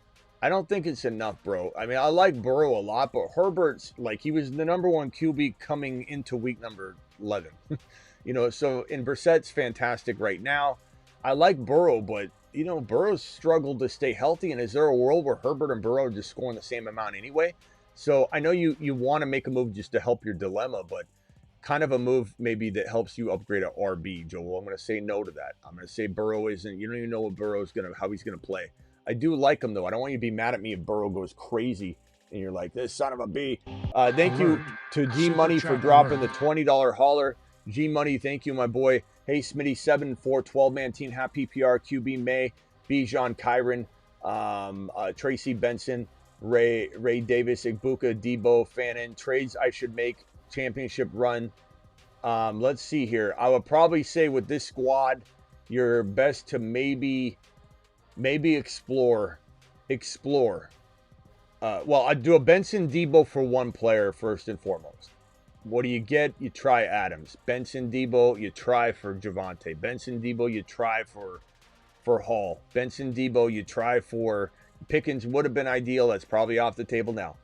I don't think it's enough, bro. I mean, I like Burrow a lot, but Herbert's like, he was the number 1 QB coming into week number 11. So, and Brissett's fantastic right now. I like Burrow, but, Burrow's struggled to stay healthy. And is there a world where Herbert and Burrow are just scoring the same amount anyway? So I know you want to make a move just to help your dilemma, but kind of a move maybe that helps you upgrade a RB, Joel. I'm going to say no to that. I'm going to say Burrow isn't. You don't even know what how he's going to play. I do like him, though. I don't want you to be mad at me if Burrow goes crazy and you're like, this son of a B. Thank you to G Money for dropping the $20 holler. G Money, thank you, my boy. Hey, Smitty, 7-4, 12-man team, half PPR, QB May, Bijan, Kyron, Tracy Benson, Ray Davis, Igbuka, Debo, Fannin. Trades I should make, championship run. Let's see here. I would probably say with this squad, you're best to maybe explore. Well, I'd do a Benson Debo for one player first and foremost. What do you get? You try Adams. Benson Debo, you try for Javonte. Benson Debo, you try for Hall. Benson Debo, you try for Pickens. Would have been ideal. That's probably off the table now.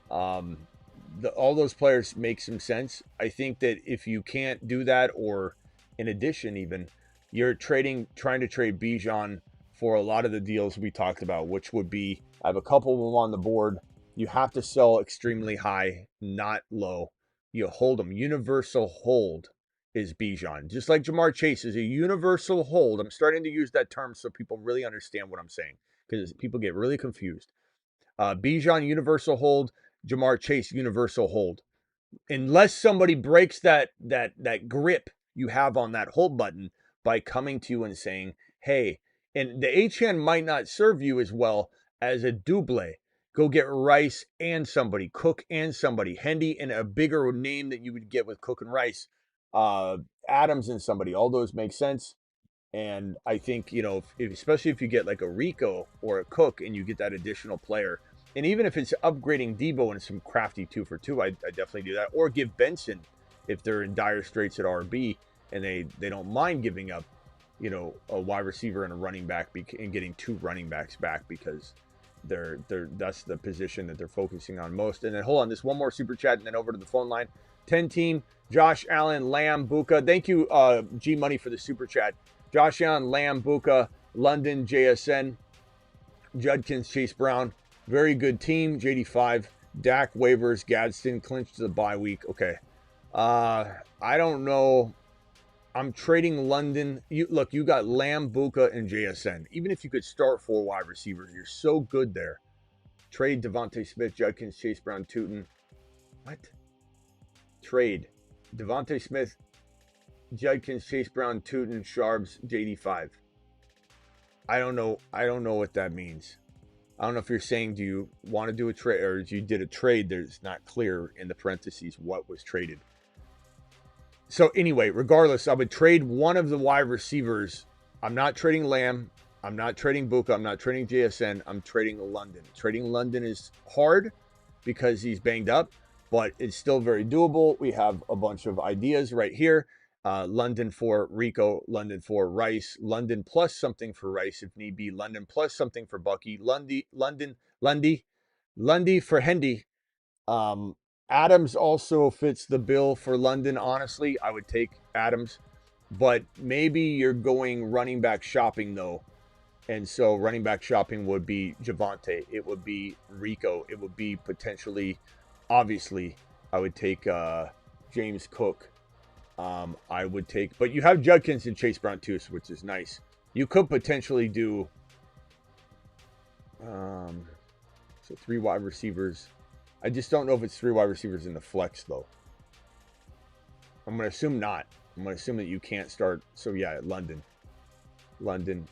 All those players make some sense. I think that if you can't do that, or in addition even, you're trying to trade Bijan for a lot of the deals we talked about, which would be, I have a couple of them on the board. You have to sell extremely high, not low. You hold them. Universal hold is Bijan. Just like Jamar Chase is a universal hold. I'm starting to use that term so people really understand what I'm saying, because people get really confused. Bijan, universal hold. Jamar Chase, universal hold. Unless somebody breaks that grip you have on that hold button by coming to you and saying, hey, and the H-hand might not serve you as well as a double. Go get Rice and somebody, Cook and somebody, Hendy and a bigger name that you would get with Cook and Rice, Adams and somebody. All those make sense. And I think, especially if you get like a Rico or a Cook and you get that additional player, and even if it's upgrading Debo and some crafty 2-for-2, I definitely do that. Or give Benson, if they're in dire straits at RB and they don't mind giving up, a wide receiver and a running back and getting 2 running backs back, because that's the position that they're focusing on most. And then hold on, this one more super chat and then over to the phone line. 10 team, Josh Allen, Lamb, Buka. Thank you, G Money, for the super chat. Josh Allen, Lamb, Buka, London, JSN, Judkins, Chase Brown. Very good team. JD5, Dak, waivers, Gadsden, clinched to the bye week. Okay. I don't know. I'm trading London. You got Lamb, Buka, and JSN. Even if you could start 4 wide receivers, you're so good there. Trade Devontae Smith, Judkins, Chase Brown, Tuten. What? Trade Devontae Smith, Judkins, Chase Brown, Tuten, Sharps, JD5. I don't know what that means. I don't know if you're saying, do you want to do a trade, or if you did a trade, there's not clear in the parentheses what was traded. So anyway, regardless, I would trade one of the wide receivers. I'm not trading Lamb. I'm not trading Buka. I'm not trading JSN. I'm trading London. Trading London is hard because he's banged up, but it's still very doable. We have a bunch of ideas right here. London for Rico, London for Rice, London plus something for Rice if need be, London plus something for Bucky, Lundy for Hendy. Adams also fits the bill for London. Honestly, I would take Adams, but maybe you're going running back shopping though. And so running back shopping would be Javonte. It would be Rico. It would be potentially, obviously, I would take James Cook. I would take, but you have Judkins and Chase Brown too, which is nice. You could potentially do, so 3 wide receivers. I just don't know if it's 3 wide receivers in the flex though. I'm going to assume not. I'm going to assume that you can't start. So yeah, London.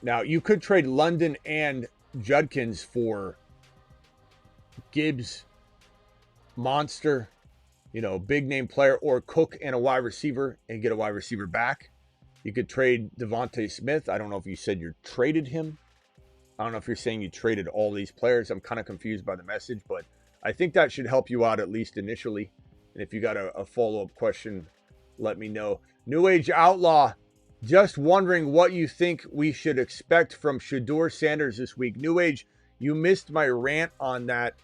Now you could trade London and Judkins for Gibbs, Monster, big name player, or Cook and a wide receiver and get a wide receiver back. You could trade Devontae Smith. I don't know if you said you traded him. I don't know if you're saying you traded all these players. I'm kind of confused by the message, but I think that should help you out at least initially. And if you got a follow-up question, let me know. New Age Outlaw, just wondering what you think we should expect from Shedeur Sanders this week. New Age, You missed my rant on that.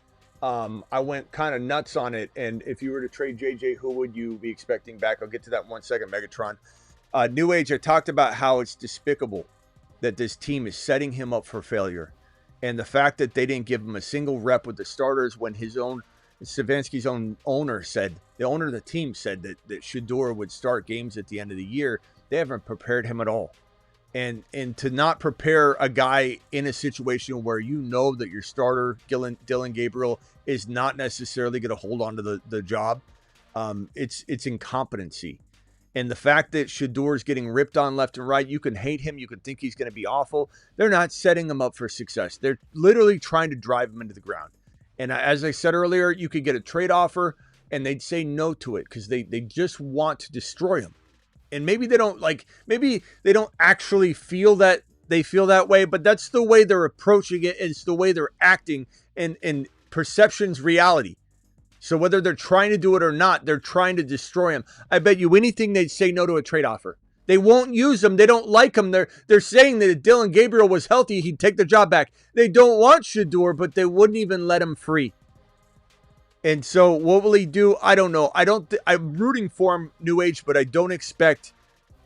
I went kind of nuts on it. And if you were to trade JJ, who would you be expecting back? I'll get to that in 1 second, Megatron. New Age, I talked about how it's despicable that this team is setting him up for failure. And the fact that they didn't give him a single rep with the starters when his own, Stefanski's own owner said, the owner of the team said that Shedeur would start games at the end of the year. They haven't prepared him at all. And to not prepare a guy in a situation where you know that your starter, Dillon Gabriel, is not necessarily going to hold on to the job, it's incompetency. And the fact that Shedeur is getting ripped on left and right, you can hate him, you can think he's going to be awful. They're not setting him up for success. They're literally trying to drive him into the ground. And as I said earlier, you could get a trade offer and they'd say no to it because they just want to destroy him. And maybe they don't actually feel that they feel that way, but that's the way they're approaching it. It's the way they're acting, and perception's reality. So whether they're trying to do it or not, they're trying to destroy him. I bet you anything they'd say no to a trade offer. They won't use him. They don't like him. They're saying that if Dillon Gabriel was healthy, he'd take the job back. They don't want Shedeur, but they wouldn't even let him free. And so what will he do? I don't know. I'm rooting for him, New Age, but I don't expect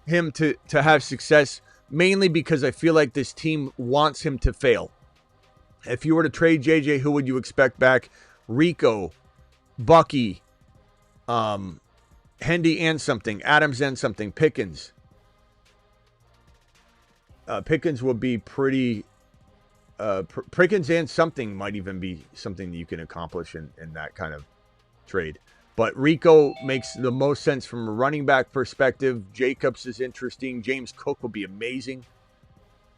him to have success, mainly because I feel like this team wants him to fail. If you were to trade JJ, who would you expect back? Rico, Bucky, Hendy and something, Adams and something, Pickens. Pickens will be pretty... Pickens and something might even be something that you can accomplish in that kind of trade. But Rico makes the most sense from a running back perspective. Jacobs is interesting. James Cook will be amazing.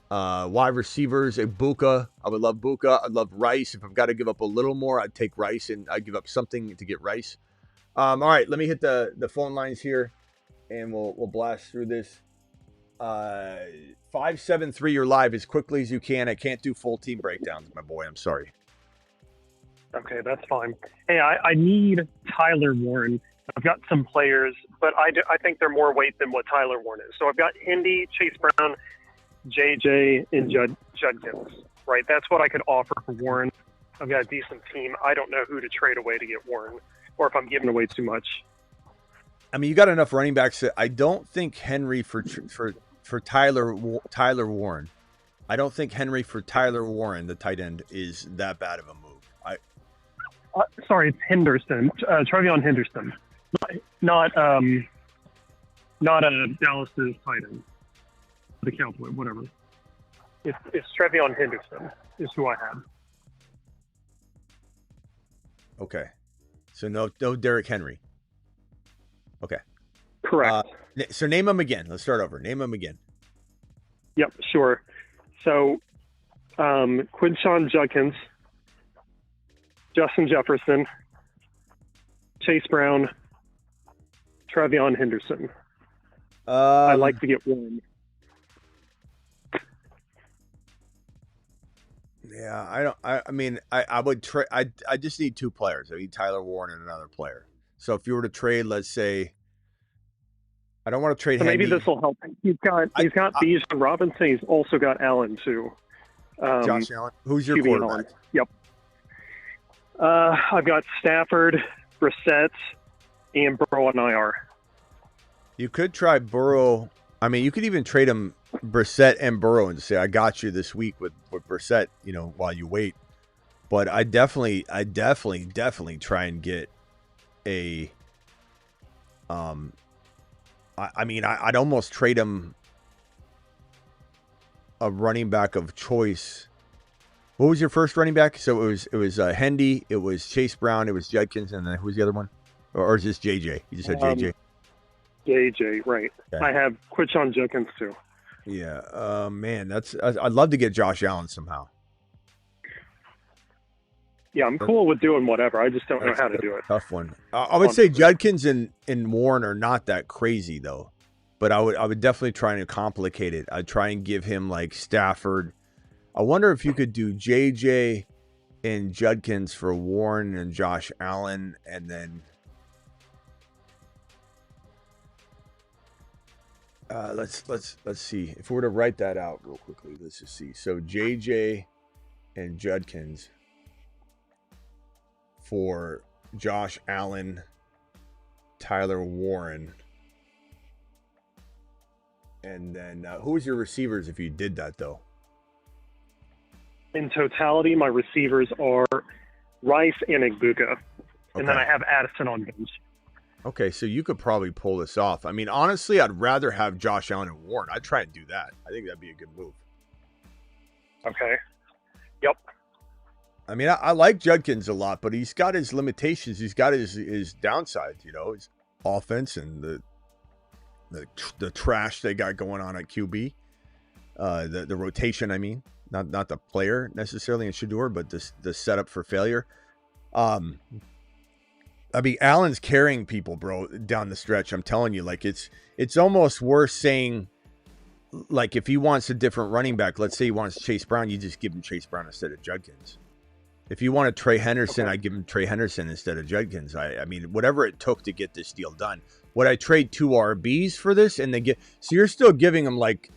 Wide receivers, Buka. I would love Buka. I'd love Rice. If I've got to give up a little more, I'd take Rice, and I'd give up something to get Rice. All right, let me hit the phone lines here, and we'll blast through this. 573, you're live as quickly as you can. I can't do full team breakdowns, my boy. I'm sorry. Okay, that's fine. Hey, I need Tyler Warren. I've got some players, but I think they're more weight than what Tyler Warren is. So I've got Hendy, Chase Brown, JJ, and Judkins, right? That's what I could offer for Warren. I've got a decent team. I don't know who to trade away to get Warren, or if I'm giving away too much. I mean, you got enough running backs. I don't think Henry for Tyler Warren. I don't think Henry for Tyler Warren, the tight end, is that bad of a move. Sorry, it's Henderson. Trevion Henderson, not a Dallas's tight end. The Cowboy, whatever. It's Trevion Henderson is who I have. Okay, so no Derrick Henry. Okay, correct. So name them again. Let's start over. Name them again. Yep, sure. So, Quinshon Judkins, Justin Jefferson, Chase Brown, Trevion Henderson. I'd like to get one. Yeah, I would trade. I just need two players. I need Tyler Warren and another player. So if you were to trade, let's say, I don't want to trade. So maybe this will help. He's got Bijan Robinson. He's also got Allen too. Josh Allen. Who's your quarterback? Allen. Yep. I've got Stafford, Brissett, and Burrow on IR. You could try Burrow. I mean, you could even trade him, Brissett and Burrow, and say, I got you this week with Brissett, while you wait. But I definitely try and get a, I'd almost trade him a running back of choice. What was your first running back? So it was Hendy, it was Chase Brown, it was Judkins, and then who's the other one? Or is this JJ? You just said JJ. JJ, right? Okay. I have Quinshon Judkins too. Yeah, man, I'd love to get Josh Allen somehow. Yeah, I'm cool with doing whatever. I just don't know how to do it. Tough one. I would say Judkins and Warren are not that crazy though, but I would definitely try to complicate it. I'd try and give him like Stafford. I wonder if you could do JJ and Judkins for Warren and Josh Allen, and then let's see if we were to write that out real quickly. Let's just see. So JJ and Judkins for Josh Allen, Tyler Warren. And then who was your receivers if you did that, though? In totality, my receivers are Rice and Igbuka. And then I have Addison on bench. Okay, so you could probably pull this off. I mean, honestly, I'd rather have Josh Allen and Warren. I'd try and do that. I think that'd be a good move. Okay. Yep. I mean, I like Judkins a lot, but he's got his limitations. He's got his downsides, you know, his offense and the trash they got going on at QB. The rotation, I mean. Not the player necessarily in Shedeur, but the setup for failure. I mean, Allen's carrying people, bro, down the stretch. I'm telling you, like it's almost worth saying, like if he wants a different running back, let's say he wants Chase Brown, you just give him Chase Brown instead of Judkins. If you want a Trey Henderson, I give him Trey Henderson instead of Judkins. I mean, whatever it took to get this deal done. Would I trade 2 RBs for this and then so you're still giving him like.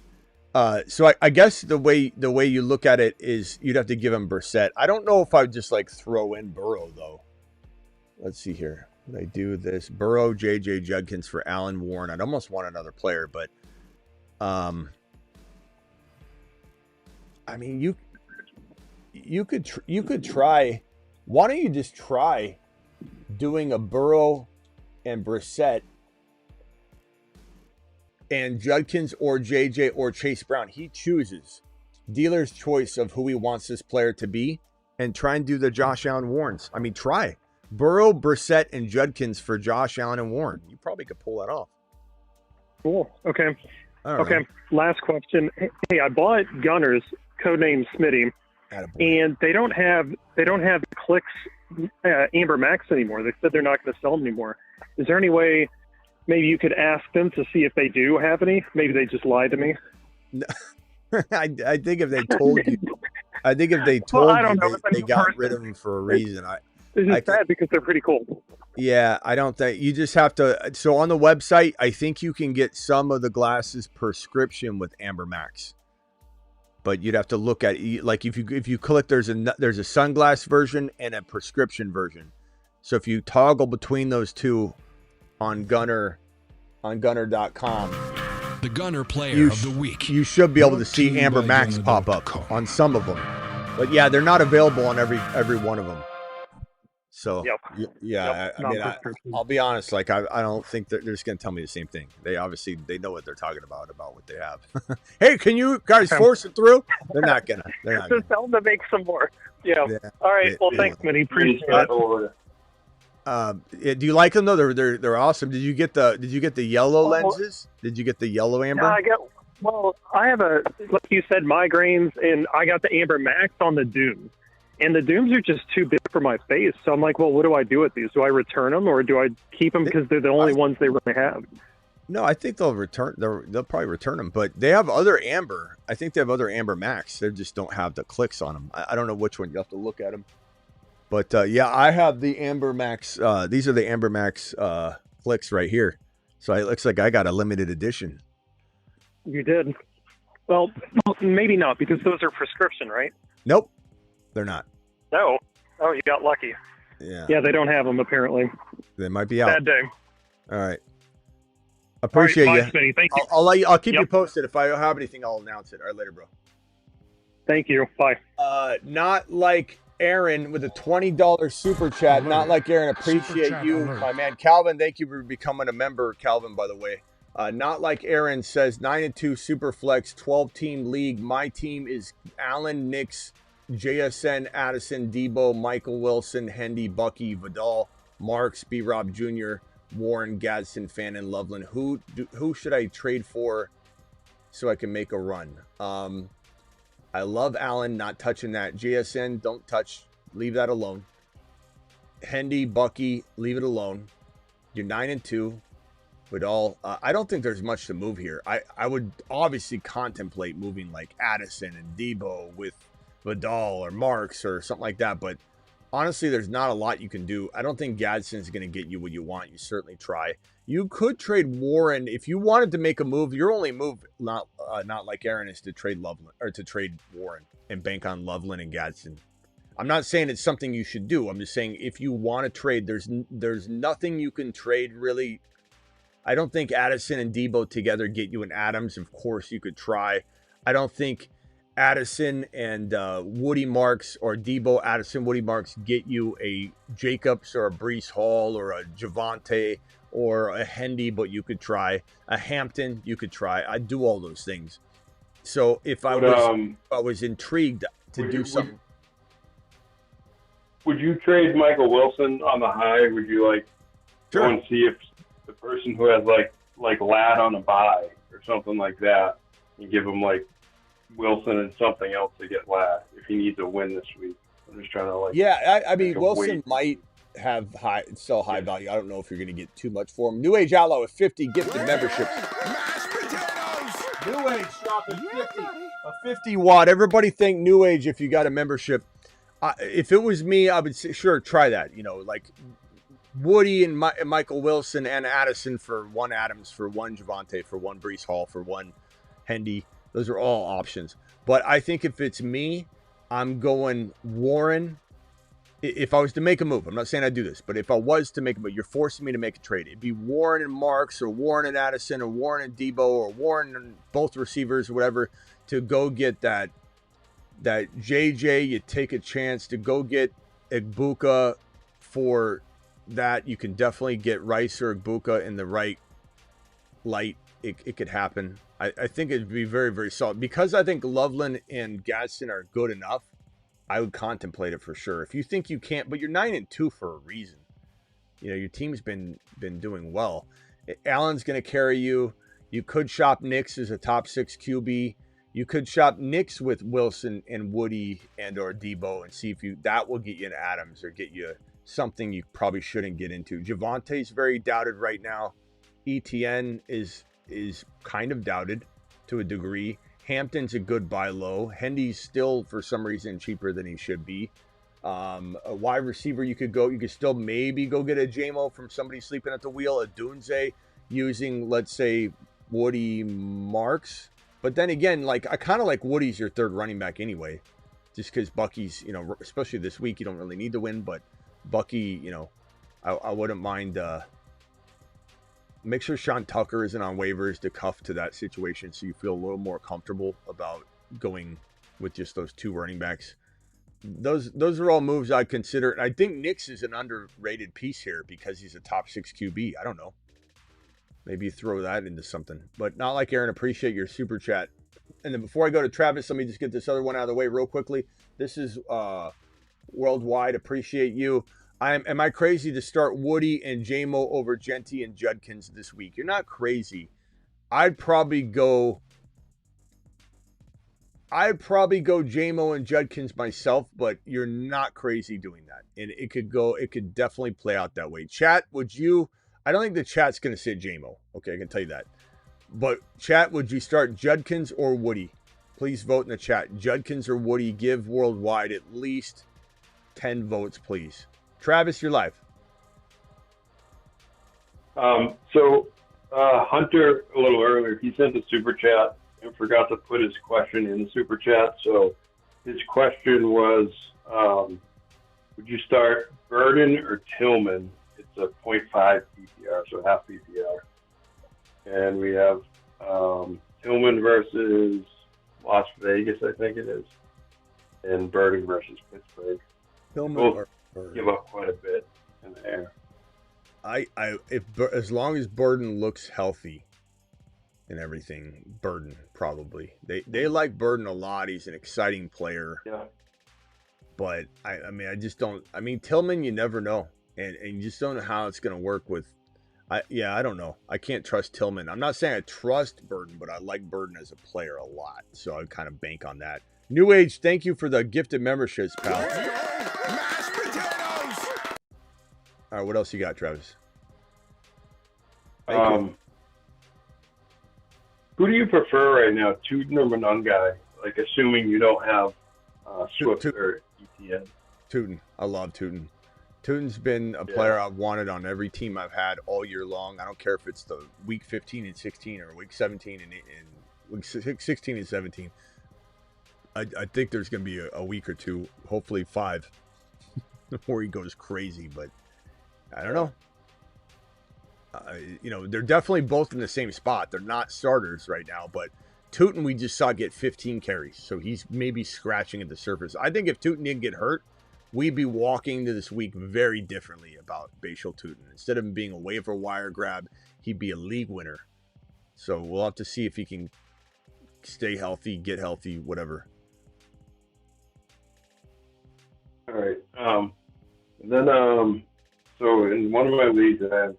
So I guess the way you look at it is you'd have to give him Brissett. I don't know if I would just like throw in Burrow though. Let's see here. Would I do this? Burrow, JJ Judkins for Allen Warren. I'd almost want another player, but I mean you could try. Why don't you just try doing a Burrow and Brissett and Judkins or JJ or Chase Brown? He chooses. Dealer's choice of who he wants this player to be, and try and do the Josh Allen Warrens. I mean, try. Burrow, Brissett, and Judkins for Josh Allen and Warren. You probably could pull that off. Cool. Okay. Okay. Know. Last question. Hey, I bought Gunners, codename Smitty, and they don't have Clicks Amber Max anymore. They said they're not going to sell them anymore. Is there any way maybe you could ask them to see if they do have any? Maybe they just lied to me. No. I think if they told you, they got rid of them for a reason. It's just sad because they're pretty cool. Yeah, I don't think you just have to. So on the website, I think you can get some of the glasses prescription with Amber Max, but you'd have to look at like if you click, there's a sunglass version and a prescription version. So if you toggle between those two on Gunner, on Gunner.com, the Gunner player of the week, you should be able to see Amber Max pop up on some of them, but yeah, they're not available on every one of them. So I'll be honest. Like I don't think they're just going to tell me the same thing. They know what they're talking about what they have. Hey, can you guys force it through? They're not gonna. Just tell them to make some more. Yeah. All right. Well, thanks, Smitty. Appreciate it. Do you like them though? They're awesome. Did you get the yellow lenses? Did you get the yellow Amber? I have like you said, migraines, and I got the Amber Max on the Dooms. And the Dooms are just too big for my face. So I'm like, well, what do I do with these? Do I return them or do I keep them because they're the only ones they really have? No, I think they'll return. They'll probably return them. But they have other Amber. I think they have other Amber Max. They just don't have the clicks on them. I don't know which one. You have to look at them. But yeah, I have the Amber Max. These are the Amber Max clicks right here. So it looks like I got a limited edition. You did. Well, maybe not because those are prescription, right? Nope, they're not. No. Oh, you got lucky. Yeah. Yeah, they don't have them apparently. They might be out. Bad day. All right. Appreciate you. Smitty. Thank you. I'll keep you posted. If I have anything, I'll announce it. All right, later, bro. Thank you. Bye. Not like Aaron with a $20 super chat. Not like Aaron. Appreciate you, my man. Calvin, thank you for becoming a member, Calvin, by the way. Not like Aaron says 9-2 super flex 12-team league. My team is Allen, Nix, JSN, Addison, Debo, Michael Wilson, Hendy, Bucky, Vidal, Marks, B-Rob Jr., Warren, Gadsden, Fannin, Loveland. Who should I trade for so I can make a run? I love Allen, not touching that. JSN, don't touch. Leave that alone. Hendy, Bucky, leave it alone. You're 9-2. Vidal, I don't think there's much to move here. I would obviously contemplate moving like Addison and Debo with Vidal or Marks or something like that, but honestly, there's not a lot you can do. I don't think Gadsden's going to get you what you want. You certainly try. You could trade Warren if you wanted to make a move. Your only move, not like Aaron, is to trade Loveland or to trade Warren and bank on Loveland and Gadsden. I'm not saying it's something you should do. I'm just saying if you want to trade, there's nothing you can trade really. I don't think Addison and Debo together get you an Adams. Of course, you could try. I don't think Addison and Woody Marks or Debo, Addison, Woody Marks get you a Jacobs or a Breece Hall or a Javonte or a Hendy, but you could try a Hampton. You could try. I'd do all those things. So if I was intrigued to do something. Would you trade Michael Wilson on the high? Would you go and see if the person who has like Ladd on a bye or something like that, you give him Wilson and something else to get Ladd if he needs a win this week? I'm just trying to I mean Wilson might have high value. I don't know if you're going to get too much for him. New Age Outlaw with 50 gifted memberships. New Age dropping 50, a 50 watt. Everybody think New Age if you got a membership. If it was me, I would say, sure, try that. Woody and Michael Wilson and Addison for one Adams, for one Javonte, for one Breece Hall, for one Hendy. Those are all options. But I think if it's me, I'm going Warren. If I was to make a move, I'm not saying I'd do this, but if I was to make a move, you're forcing me to make a trade. It'd be Warren and Marks or Warren and Addison or Warren and Debo or Warren and both receivers or whatever to go get that JJ. You take a chance to go get Igbuka for that. You can definitely get Rice or Igbuka in the right light. It could happen. I think it'd be very, very solid because I think Loveland and Gadsden are good enough. I would contemplate it for sure. If you think you can't, but you're 9-2 for a reason. Your team's been doing well. Allen's going to carry you. You could shop Nix as a top 6 QB. You could shop Nix with Wilson and Woody and or Debo and see if that will get you an Adams or get you something you probably shouldn't get into. Javonte's very doubted right now. ETN is kind of doubted to a degree. Hampton's a good buy low. Hendy's still, for some reason, cheaper than he should be. A wide receiver you could still maybe go get a JMO from somebody sleeping at the wheel. A Dunze using, let's say, Woody Marks. But then again, I kind of like Woody's your third running back anyway. Just because Bucky's, especially this week, you don't really need to win. But Bucky, I wouldn't mind... Make sure Sean Tucker isn't on waivers to cuff to that situation so you feel a little more comfortable about going with just those two running backs. Those are all moves I'd consider. And I think Nix is an underrated piece here because he's a top 6 QB. I don't know. Maybe throw that into something. But not like Aaron, appreciate your super chat. And then before I go to Travis, let me just get this other one out of the way real quickly. This is Worldwide. Appreciate you. Am I crazy to start Woody and JMO over Genty and Judkins this week? You're not crazy. I'd probably go JMO and Judkins myself, but you're not crazy doing that. And it could definitely play out that way. Chat, I don't think the chat's going to say JMO. Okay, I can tell you that. But chat, would you start Judkins or Woody? Please vote in the chat. Judkins or Woody, give Worldwide at least 10 votes, please. Travis, you're live. Hunter, a little earlier, he sent a super chat and forgot to put his question in the super chat. So his question was, would you start Burden or Tillman? It's a 0.5 PPR, so half PPR. And we have Tillman versus Las Vegas, I think it is, and Burden versus Pittsburgh. Tillman give up quite a bit in the air. As long as Burden looks healthy and everything, Burden probably. They like Burden a lot. He's an exciting player. Yeah. But I just don't. Tillman, you never know, and you just don't know how it's going to work with. I don't know. I can't trust Tillman. I'm not saying I trust Burden, but I like Burden as a player a lot, so I kind of bank on that. New Age, thank you for the gifted memberships, pal. All right, what else you got, Travis? Who do you prefer right now, Tuten or Monungai? Assuming you don't have Swift or ETN. Tuten. I love Tuten. Tuten's been a player I've wanted on every team I've had all year long. I don't care if it's the week 15 and 16 or week 17 and week 16 and 17. I think there's going to be a week or two, hopefully 5, before he goes crazy. But I don't know. They're definitely both in the same spot. They're not starters right now, but Tuten we just saw get 15 carries, so he's maybe scratching at the surface. I think if Tuten didn't get hurt, we'd be walking into this week very differently about Bhayshul Tuten. Instead of him being a waiver wire grab, he'd be a league winner. So we'll have to see if he can stay healthy, get healthy, whatever. All right. And then, so in one of my leagues, I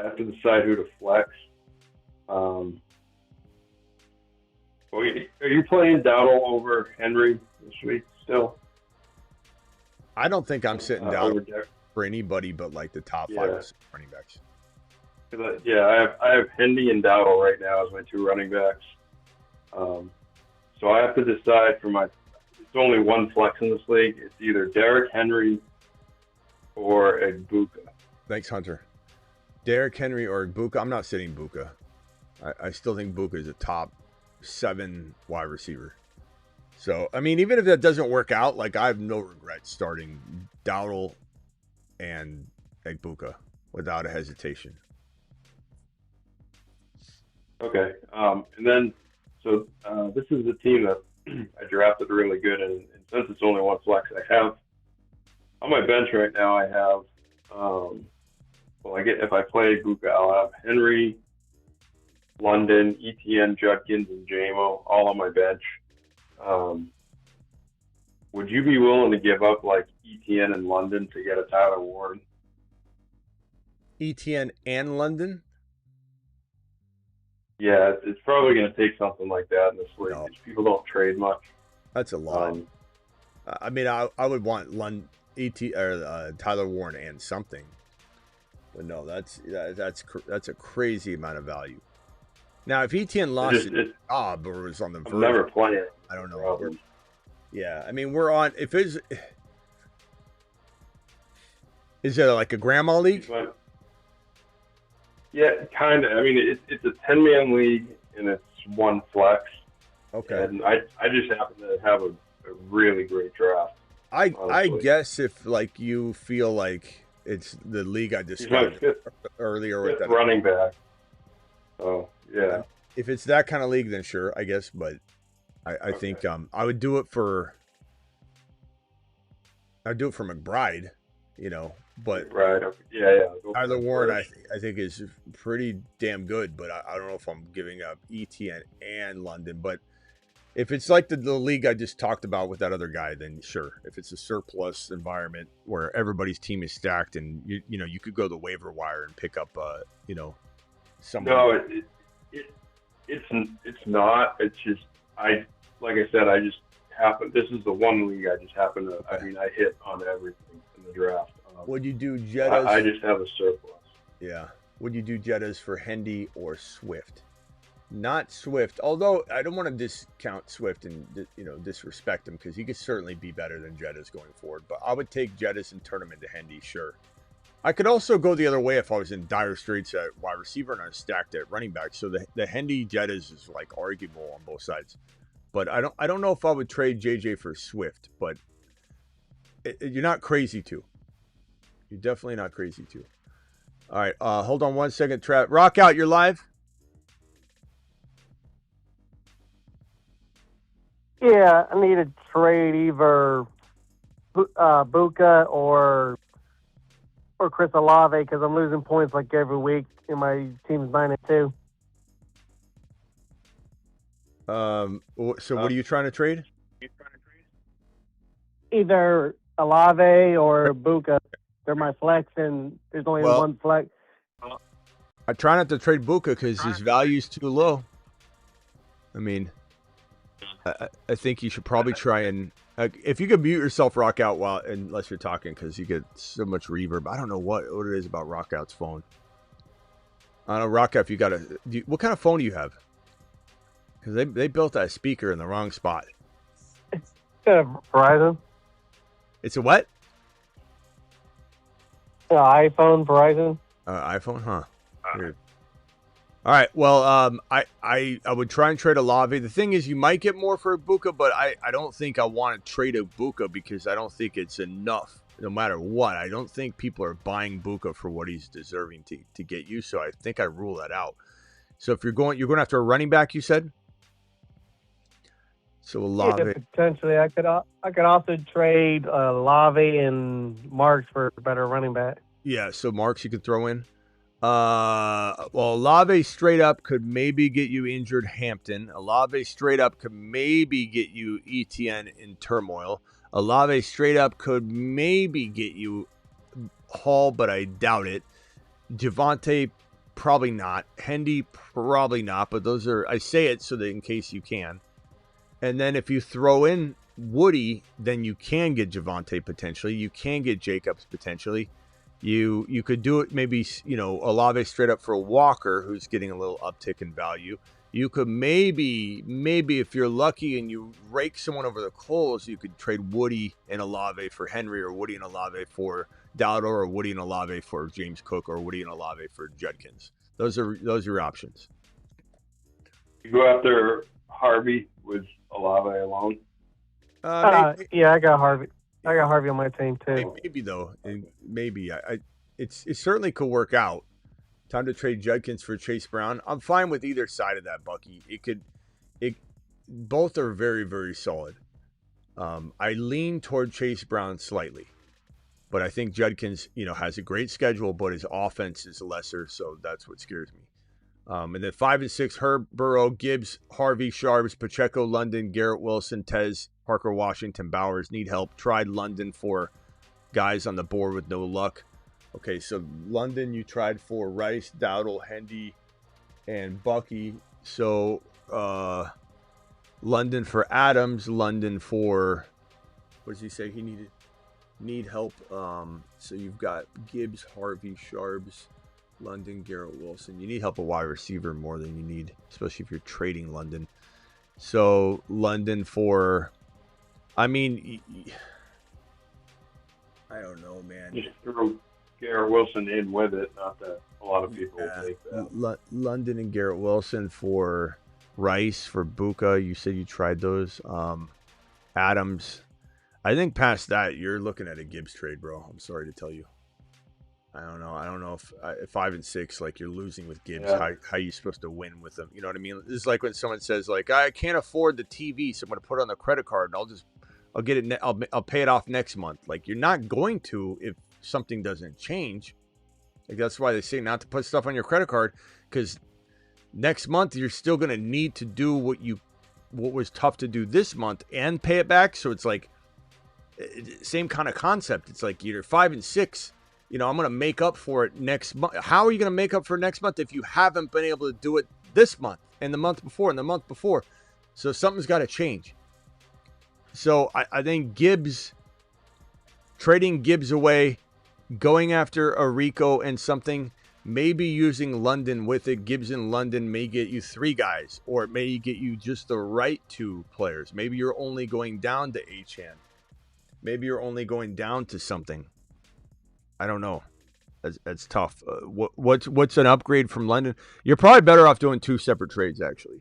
have to decide who to flex. Are you playing Dowdle over Henry this week still? I don't think I'm sitting down for anybody but like the top 5 running backs. Yeah, I have Henry and Dowdle right now as my 2 running backs. So I have to decide for my. It's only one flex in this league. It's either Derrick Henry or Egbuka. Thanks, Hunter. Derrick Henry or Buka. I'm not sitting Buka. I still think Buka is a top 7 wide receiver. So, I mean, even if that doesn't work out, like I have no regrets starting Dowdle and Egbuka without a hesitation. Okay. And then, so this is a team that I drafted really good, and since it's only one flex, I have on my bench right now. I have, if I play Buka, I'll have Henry, London, ETN, Judkins, and JMO all on my bench. Would you be willing to give up like ETN and London to get a Tyler Warren? ETN and London? Yeah, it's probably going to take something like that in this league. No. People don't trade much. That's a lot. I mean, I would want Tyler Warren and something, but no, that's a crazy amount of value. Now, if ETN lost his job or was on the verge, I'm never playing. I don't know. Yeah, I mean, we're on. If it's is it like a grandma league? Yeah, kind of. I mean, it's a 10-man league, and it's one flex. Okay. And I just happen to have a really great draft. I guess if, like, you feel like it's the league I described earlier with that running back. Oh, yeah. If it's that kind of league, then sure, I guess. But I think I would do it for McBride, but Tyler Warren I think is pretty damn good, but I don't know if I'm giving up ETN and London. But if it's like the league I just talked about with that other guy, then sure. If it's a surplus environment where everybody's team is stacked and you could go the waiver wire and pick up someone. No, it's not. It's just like I said, I just happen. This is the one league I just happen to. I mean, I hit on everything in the draft. Would you do Jettas? I just have a surplus. Yeah. Would you do Jettas for Hendy or Swift? Not Swift, although I don't want to discount Swift and disrespect him because he could certainly be better than Jettas going forward. But I would take Jettas and turn him into Hendy, sure. I could also go the other way if I was in dire straits at wide receiver and I was stacked at running back. So the Hendy Jettas is like arguable on both sides. But I don't know if I would trade JJ for Swift, but you're not crazy to. You're definitely not crazy to. All right, hold on 1 second, Trav. Rock out, you're live. Yeah, I need to trade either Buka or Chris Olave because I'm losing points like every week and my team's 9-2. So what are you trying to trade? Either Olave or Buka. They're my flex, and there's only one flex. I try not to trade Buka because his value is too low. I mean, I think you should probably try and if you could mute yourself, Rock Out, unless you're talking, because you get so much reverb. I don't know what it is about Rock Out's phone. I don't know, Rock Out, if you got what kind of phone do you have? Because they built that speaker in the wrong spot. It's Verizon. It's a what? iPhone, Verizon. iPhone, huh? Weird. All right. Well, I would try and trade Olave. The thing is, you might get more for Ibuka, but I don't think I want to trade Ibuka because I don't think it's enough. No matter what, I don't think people are buying Ibuka for what he's deserving to get you. So I think I rule that out. So if you're going after a running back, you said. So Olave. Yeah, potentially, I could also trade Olave and Marks for a better running back. Yeah. So Marks you could throw in. Well, Olave straight up could maybe get you injured Hampton. Olave straight up could maybe get you ETN in turmoil. Olave straight up could maybe get you Hall, but I doubt it. Javonte, probably not. Hendy, probably not. But those are, I say it so that in case you can. And then if you throw in Woody, then you can get Javonte potentially. You can get Jacobs potentially. You could do it maybe, Olave straight up for Walker, who's getting a little uptick in value. You could maybe if you're lucky and you rake someone over the coals, you could trade Woody and Olave for Henry, or Woody and Olave for Dowdle, or Woody and Olave for James Cook, or Woody and Olave for Judkins. Those are your options. You go after Harvey with Olave alone? Yeah, I got Harvey. I got Harvey on my team too. Maybe though, maybe it certainly could work out. Time to trade Judkins for Chase Brown. I'm fine with either side of that, Bucky. Both are very, very solid. I lean toward Chase Brown slightly, but I think Judkins, has a great schedule, but his offense is lesser, so that's what scares me. And then 5 and 6, Herb, Burrow, Gibbs, Harvey, Sharps, Pacheco, London, Garrett Wilson, Tez, Parker, Washington, Bowers. Need help. Tried London for guys on the board with no luck. Okay, so London you tried for Rice, Dowdle, Hendy, and Bucky. So London for Adams, London for, what does he say he need help? So you've got Gibbs, Harvey, Sharps, London, Garrett Wilson. You need help at wide receiver more than you need, especially if you're trading London. So London for, I don't know, man. Just throw Garrett Wilson in with it. Not that a lot of people will take that. London and Garrett Wilson for Rice, for Buka. You said you tried those. Adams. I think past that, you're looking at a Gibbs trade, bro. I'm sorry to tell you. I don't know if 5 and 6, like you're losing with Gibbs. Yeah. How you supposed to win with them? You know what I mean? This is like when someone says, like, I can't afford the TV, so I'm going to put it on the credit card and I'll get it. I'll pay it off next month. Like, you're not going to if something doesn't change. Like, that's why they say not to put stuff on your credit card, because next month you're still going to need to do what was tough to do this month and pay it back. So it's like same kind of concept. It's like you're 5 and 6. I'm going to make up for it next month. How are you going to make up for next month if you haven't been able to do it this month and the month before and the month before? So something's got to change. So I think trading Gibbs away, going after a Rico and something, maybe using London with it. Gibbs in London may get you 3 guys, or it may get you just the right 2 players. Maybe you're only going down to Achane. Maybe you're only going down to something. I don't know. That's tough. What's an upgrade from London? You're probably better off doing 2 separate trades, actually.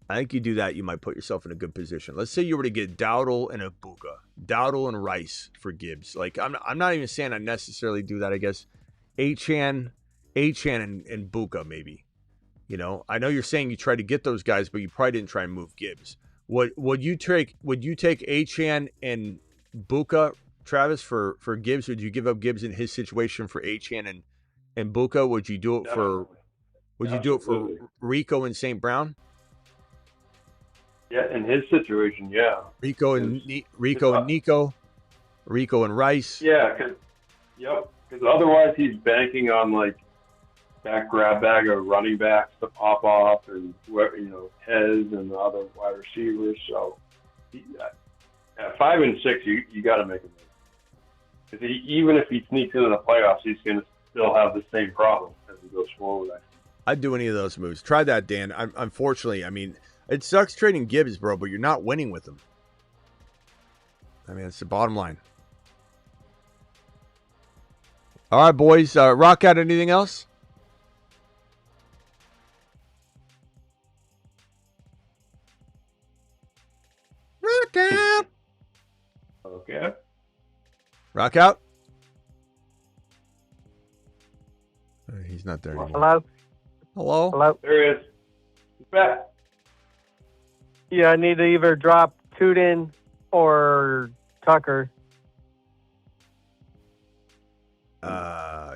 I think you do that, you might put yourself in a good position. Let's say you were to get Dowdle and Ibuka, Dowdle and Rice for Gibbs. Like, I'm not even saying I necessarily do that. I guess Achane and Buka maybe. I know you're saying you tried to get those guys, but you probably didn't try and move Gibbs. Would you take Achane and Buka, Travis, for Gibbs? Would you give up Gibbs in his situation for Achane and Buka? Would you do it for Rico and St. Brown? Yeah, in his situation, yeah. Rico and Nico, Rico and Rice. Yeah, because otherwise he's banking on like that grab bag of running backs to pop off, and Hez and the other wide receivers. So at 5 and 6, you got to make a move. Because even if he sneaks into the playoffs, he's going to still have the same problem as he goes forward. I'd do any of those moves. Try that, Dan. Unfortunately, it sucks trading Gibbs, bro, but you're not winning with him. It's the bottom line. All right, boys. Rock out. Anything else? Rock out. Okay. Rock out. He's not there anymore. Hello? Hello? Hello? There he is. He's back. Yeah, I need to either drop Tuten or Tucker.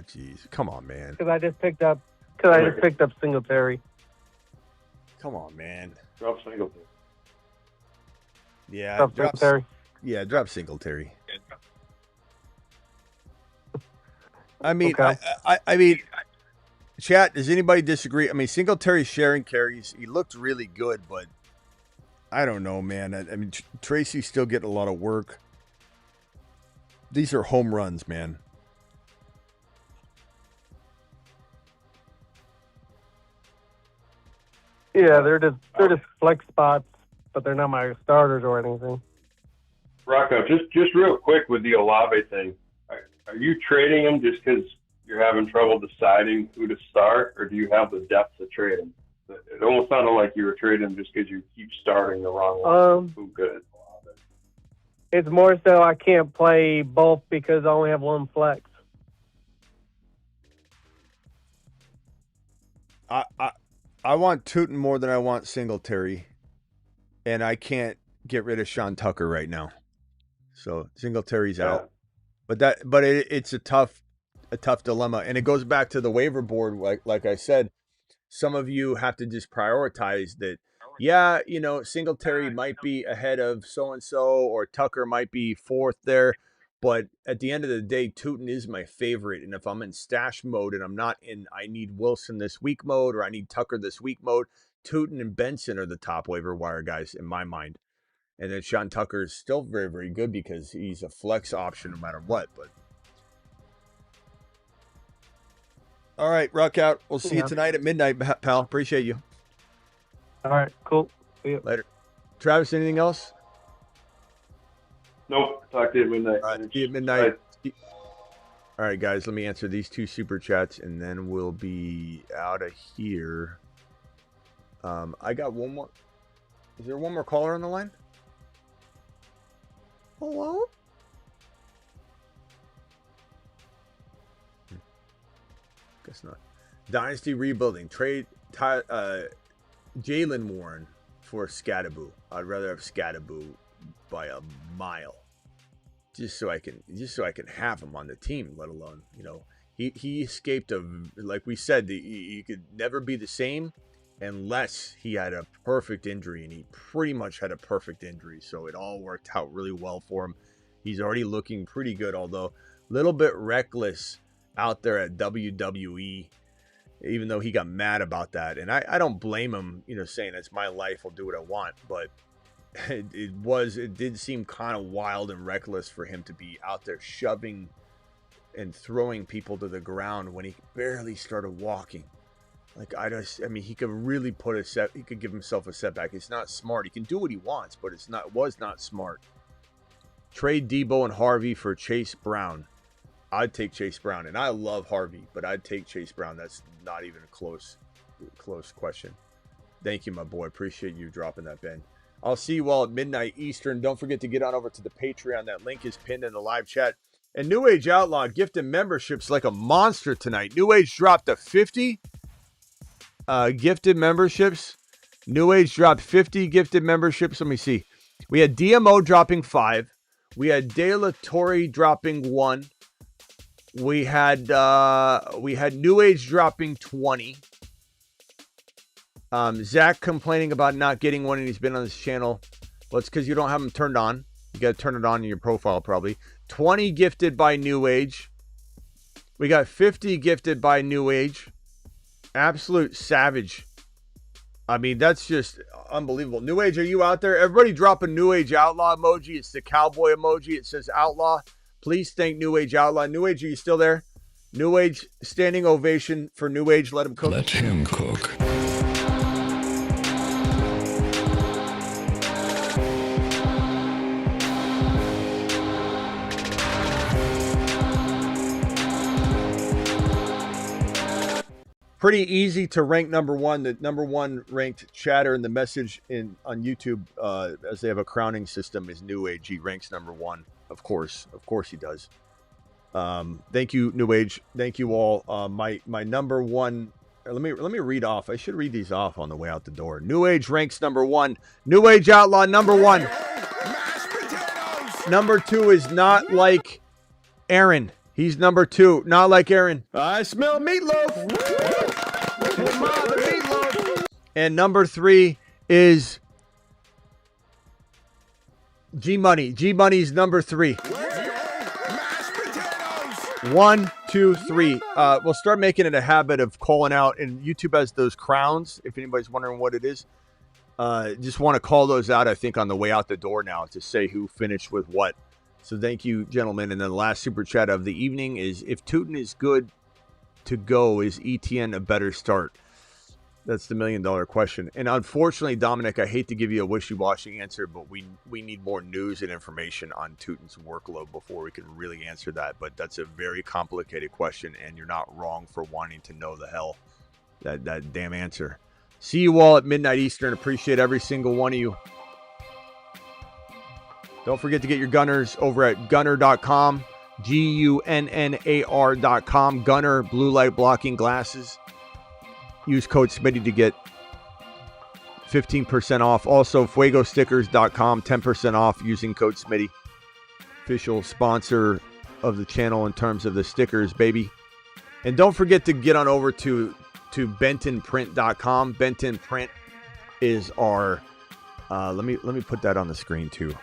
Jeez. Come on, man. Because I just picked up Singletary. Come on, man. Drop Singletary. Yeah, Drop Singletary. Yeah, drop Singletary. I mean, Okay. I mean, chat, does anybody disagree? I mean, Singletary sharing carries. He looked really good, but I don't know, man. I mean, Tracy's still getting a lot of work. These are home runs, man. Yeah, they're just flex spots, but they're not my starters or anything. Rocco, just real quick with the Olave thing. Are you trading him just because you're having trouble deciding who to start, or do you have the depth to trade him? It almost sounded like you were trading him just because you keep starting the wrong one. Who good? It's more so I can't play both because I only have one flex. I want Tuten more than I want Singletary, and I can't get rid of Sean Tucker right now. So Singletary's out. But it's a tough dilemma, and it goes back to the waiver board. Like I said, some of you have to just prioritize that. Yeah, you know, Singletary might be ahead of so and so, or Tucker might be fourth there. But at the end of the day, Tuten is my favorite. And if I'm in stash mode and I'm not in I need Wilson this week mode or I need Tucker this week mode, Tuten and Benson are the top waiver wire guys in my mind. And then Sean Tucker is still very, very good because he's a flex option no matter what. But all right, rock out. We'll see you tonight at midnight, pal. Appreciate you. All right, cool. See you. Later. Travis, anything else? Nope. Talk to you at midnight. All right, see you at midnight. All right, guys, let me answer these two super chats, and then we'll be out of here. I got one more. Is there one more caller on the line? Hello? Guess not. Dynasty rebuilding. Trade Jalen Warren for Scattaboo. I'd rather have Scattaboo by a mile. Just so I can have him on the team, let alone, you know, he escaped like we said, he could never be the same unless he had a perfect injury, and he pretty much had a perfect injury. So it all worked out really well for him. He's already looking pretty good, although a little bit reckless out there at WWE, even though he got mad about that. And I don't blame him, you know, saying it's my life, I'll do what I want. But it did seem kind of wild and reckless for him to be out there shoving and throwing people to the ground when he barely started walking. Like, I mean, he could really he could give himself a setback. It's not smart. He can do what he wants, but was not smart. Trade Debo and Harvey for Chase Brown. I'd take Chase Brown, and I love Harvey, but I'd take Chase Brown. That's not even a close question. Thank you, my boy. Appreciate you dropping that, Ben. I'll see you all at midnight Eastern. Don't forget to get on over to the Patreon. That link is pinned in the live chat. And New Age Outlaw gifted memberships like a monster tonight. New Age dropped a 50 gifted memberships. New Age dropped 50 gifted memberships. Let me see. We had DMO dropping 5. We had De La Torre dropping 1. We had New Age dropping 20. Zach complaining about not getting one, and he's been on this channel. Well, it's because you don't have them turned on. You got to turn it on in your profile, probably. 20 gifted by New Age. We got 50 gifted by New Age. Absolute savage. I mean, that's just unbelievable. New Age, are you out there? Everybody drop a New Age Outlaw emoji. It's the cowboy emoji. It says Outlaw. Please thank New Age Outlaw. New Age, are you still there? New Age, standing ovation for New Age. Let him cook. Let him cook. pretty easy to rank number one. The number one ranked chatter in the message on YouTube, as they have a crowning system, is New Age. He ranks number one, of course he does. Thank you, New Age. Thank you all. My number one. Let me read off. I should read these off on the way out the door. New Age ranks number one. New Age Outlaw number one. Number two is not like Aaron. He's number two. Not like Aaron. I smell meatloaf. Hey, Ma, the meatloaf. And number three is G Money. G Money's number three. 1, 2, 3. We'll start making it a habit of calling out, and YouTube has those crowns. If anybody's wondering what it is, just want to call those out, I think, on the way out the door now to say who finished with what. So thank you, gentlemen. And then the last super chat of the evening is, if Tuten is good to go, is ETN a better start? That's the $1 million question. And unfortunately, Dominic, I hate to give you a wishy-washy answer, but we need more news and information on Tuten's workload before we can really answer that. But that's a very complicated question, and you're not wrong for wanting to know the hell that damn answer. See you all at midnight Eastern. Appreciate every single one of you. Don't forget to get your gunners over at gunner.com, GUNNAR.com. Gunner blue light blocking glasses. Use code Smitty to get 15% off. Also, fuegostickers.com, 10% off using code Smitty. Official sponsor of the channel in terms of the stickers, baby. And don't forget to get on over to bentonprint.com. Benton Print is our let me put that on the screen too.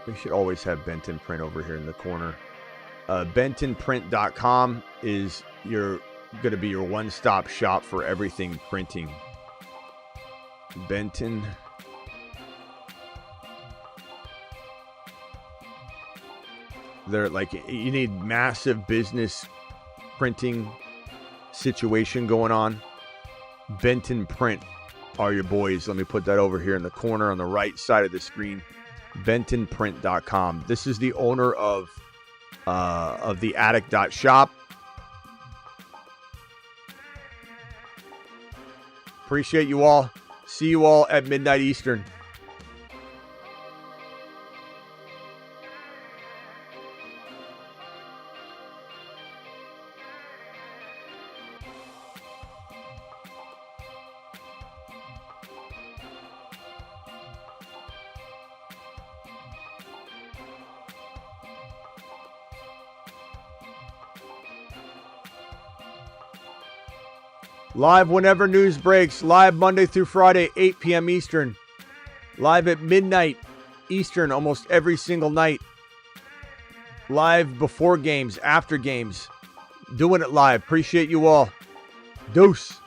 We should always have Benton Print over here in the corner. Bentonprint.com is going to be your one-stop shop for everything printing. Benton. They're like, you need massive business printing situation going on. Benton Print are your boys. Let me put that over here in the corner on the right side of the screen. bentonprint.com. This is the owner of the attic.shop. Appreciate you all. See you all at midnight Eastern. Live whenever news breaks. Live Monday through Friday, 8 p.m. Eastern. Live at midnight Eastern almost every single night. Live before games, after games. Doing it live. Appreciate you all. Deuce.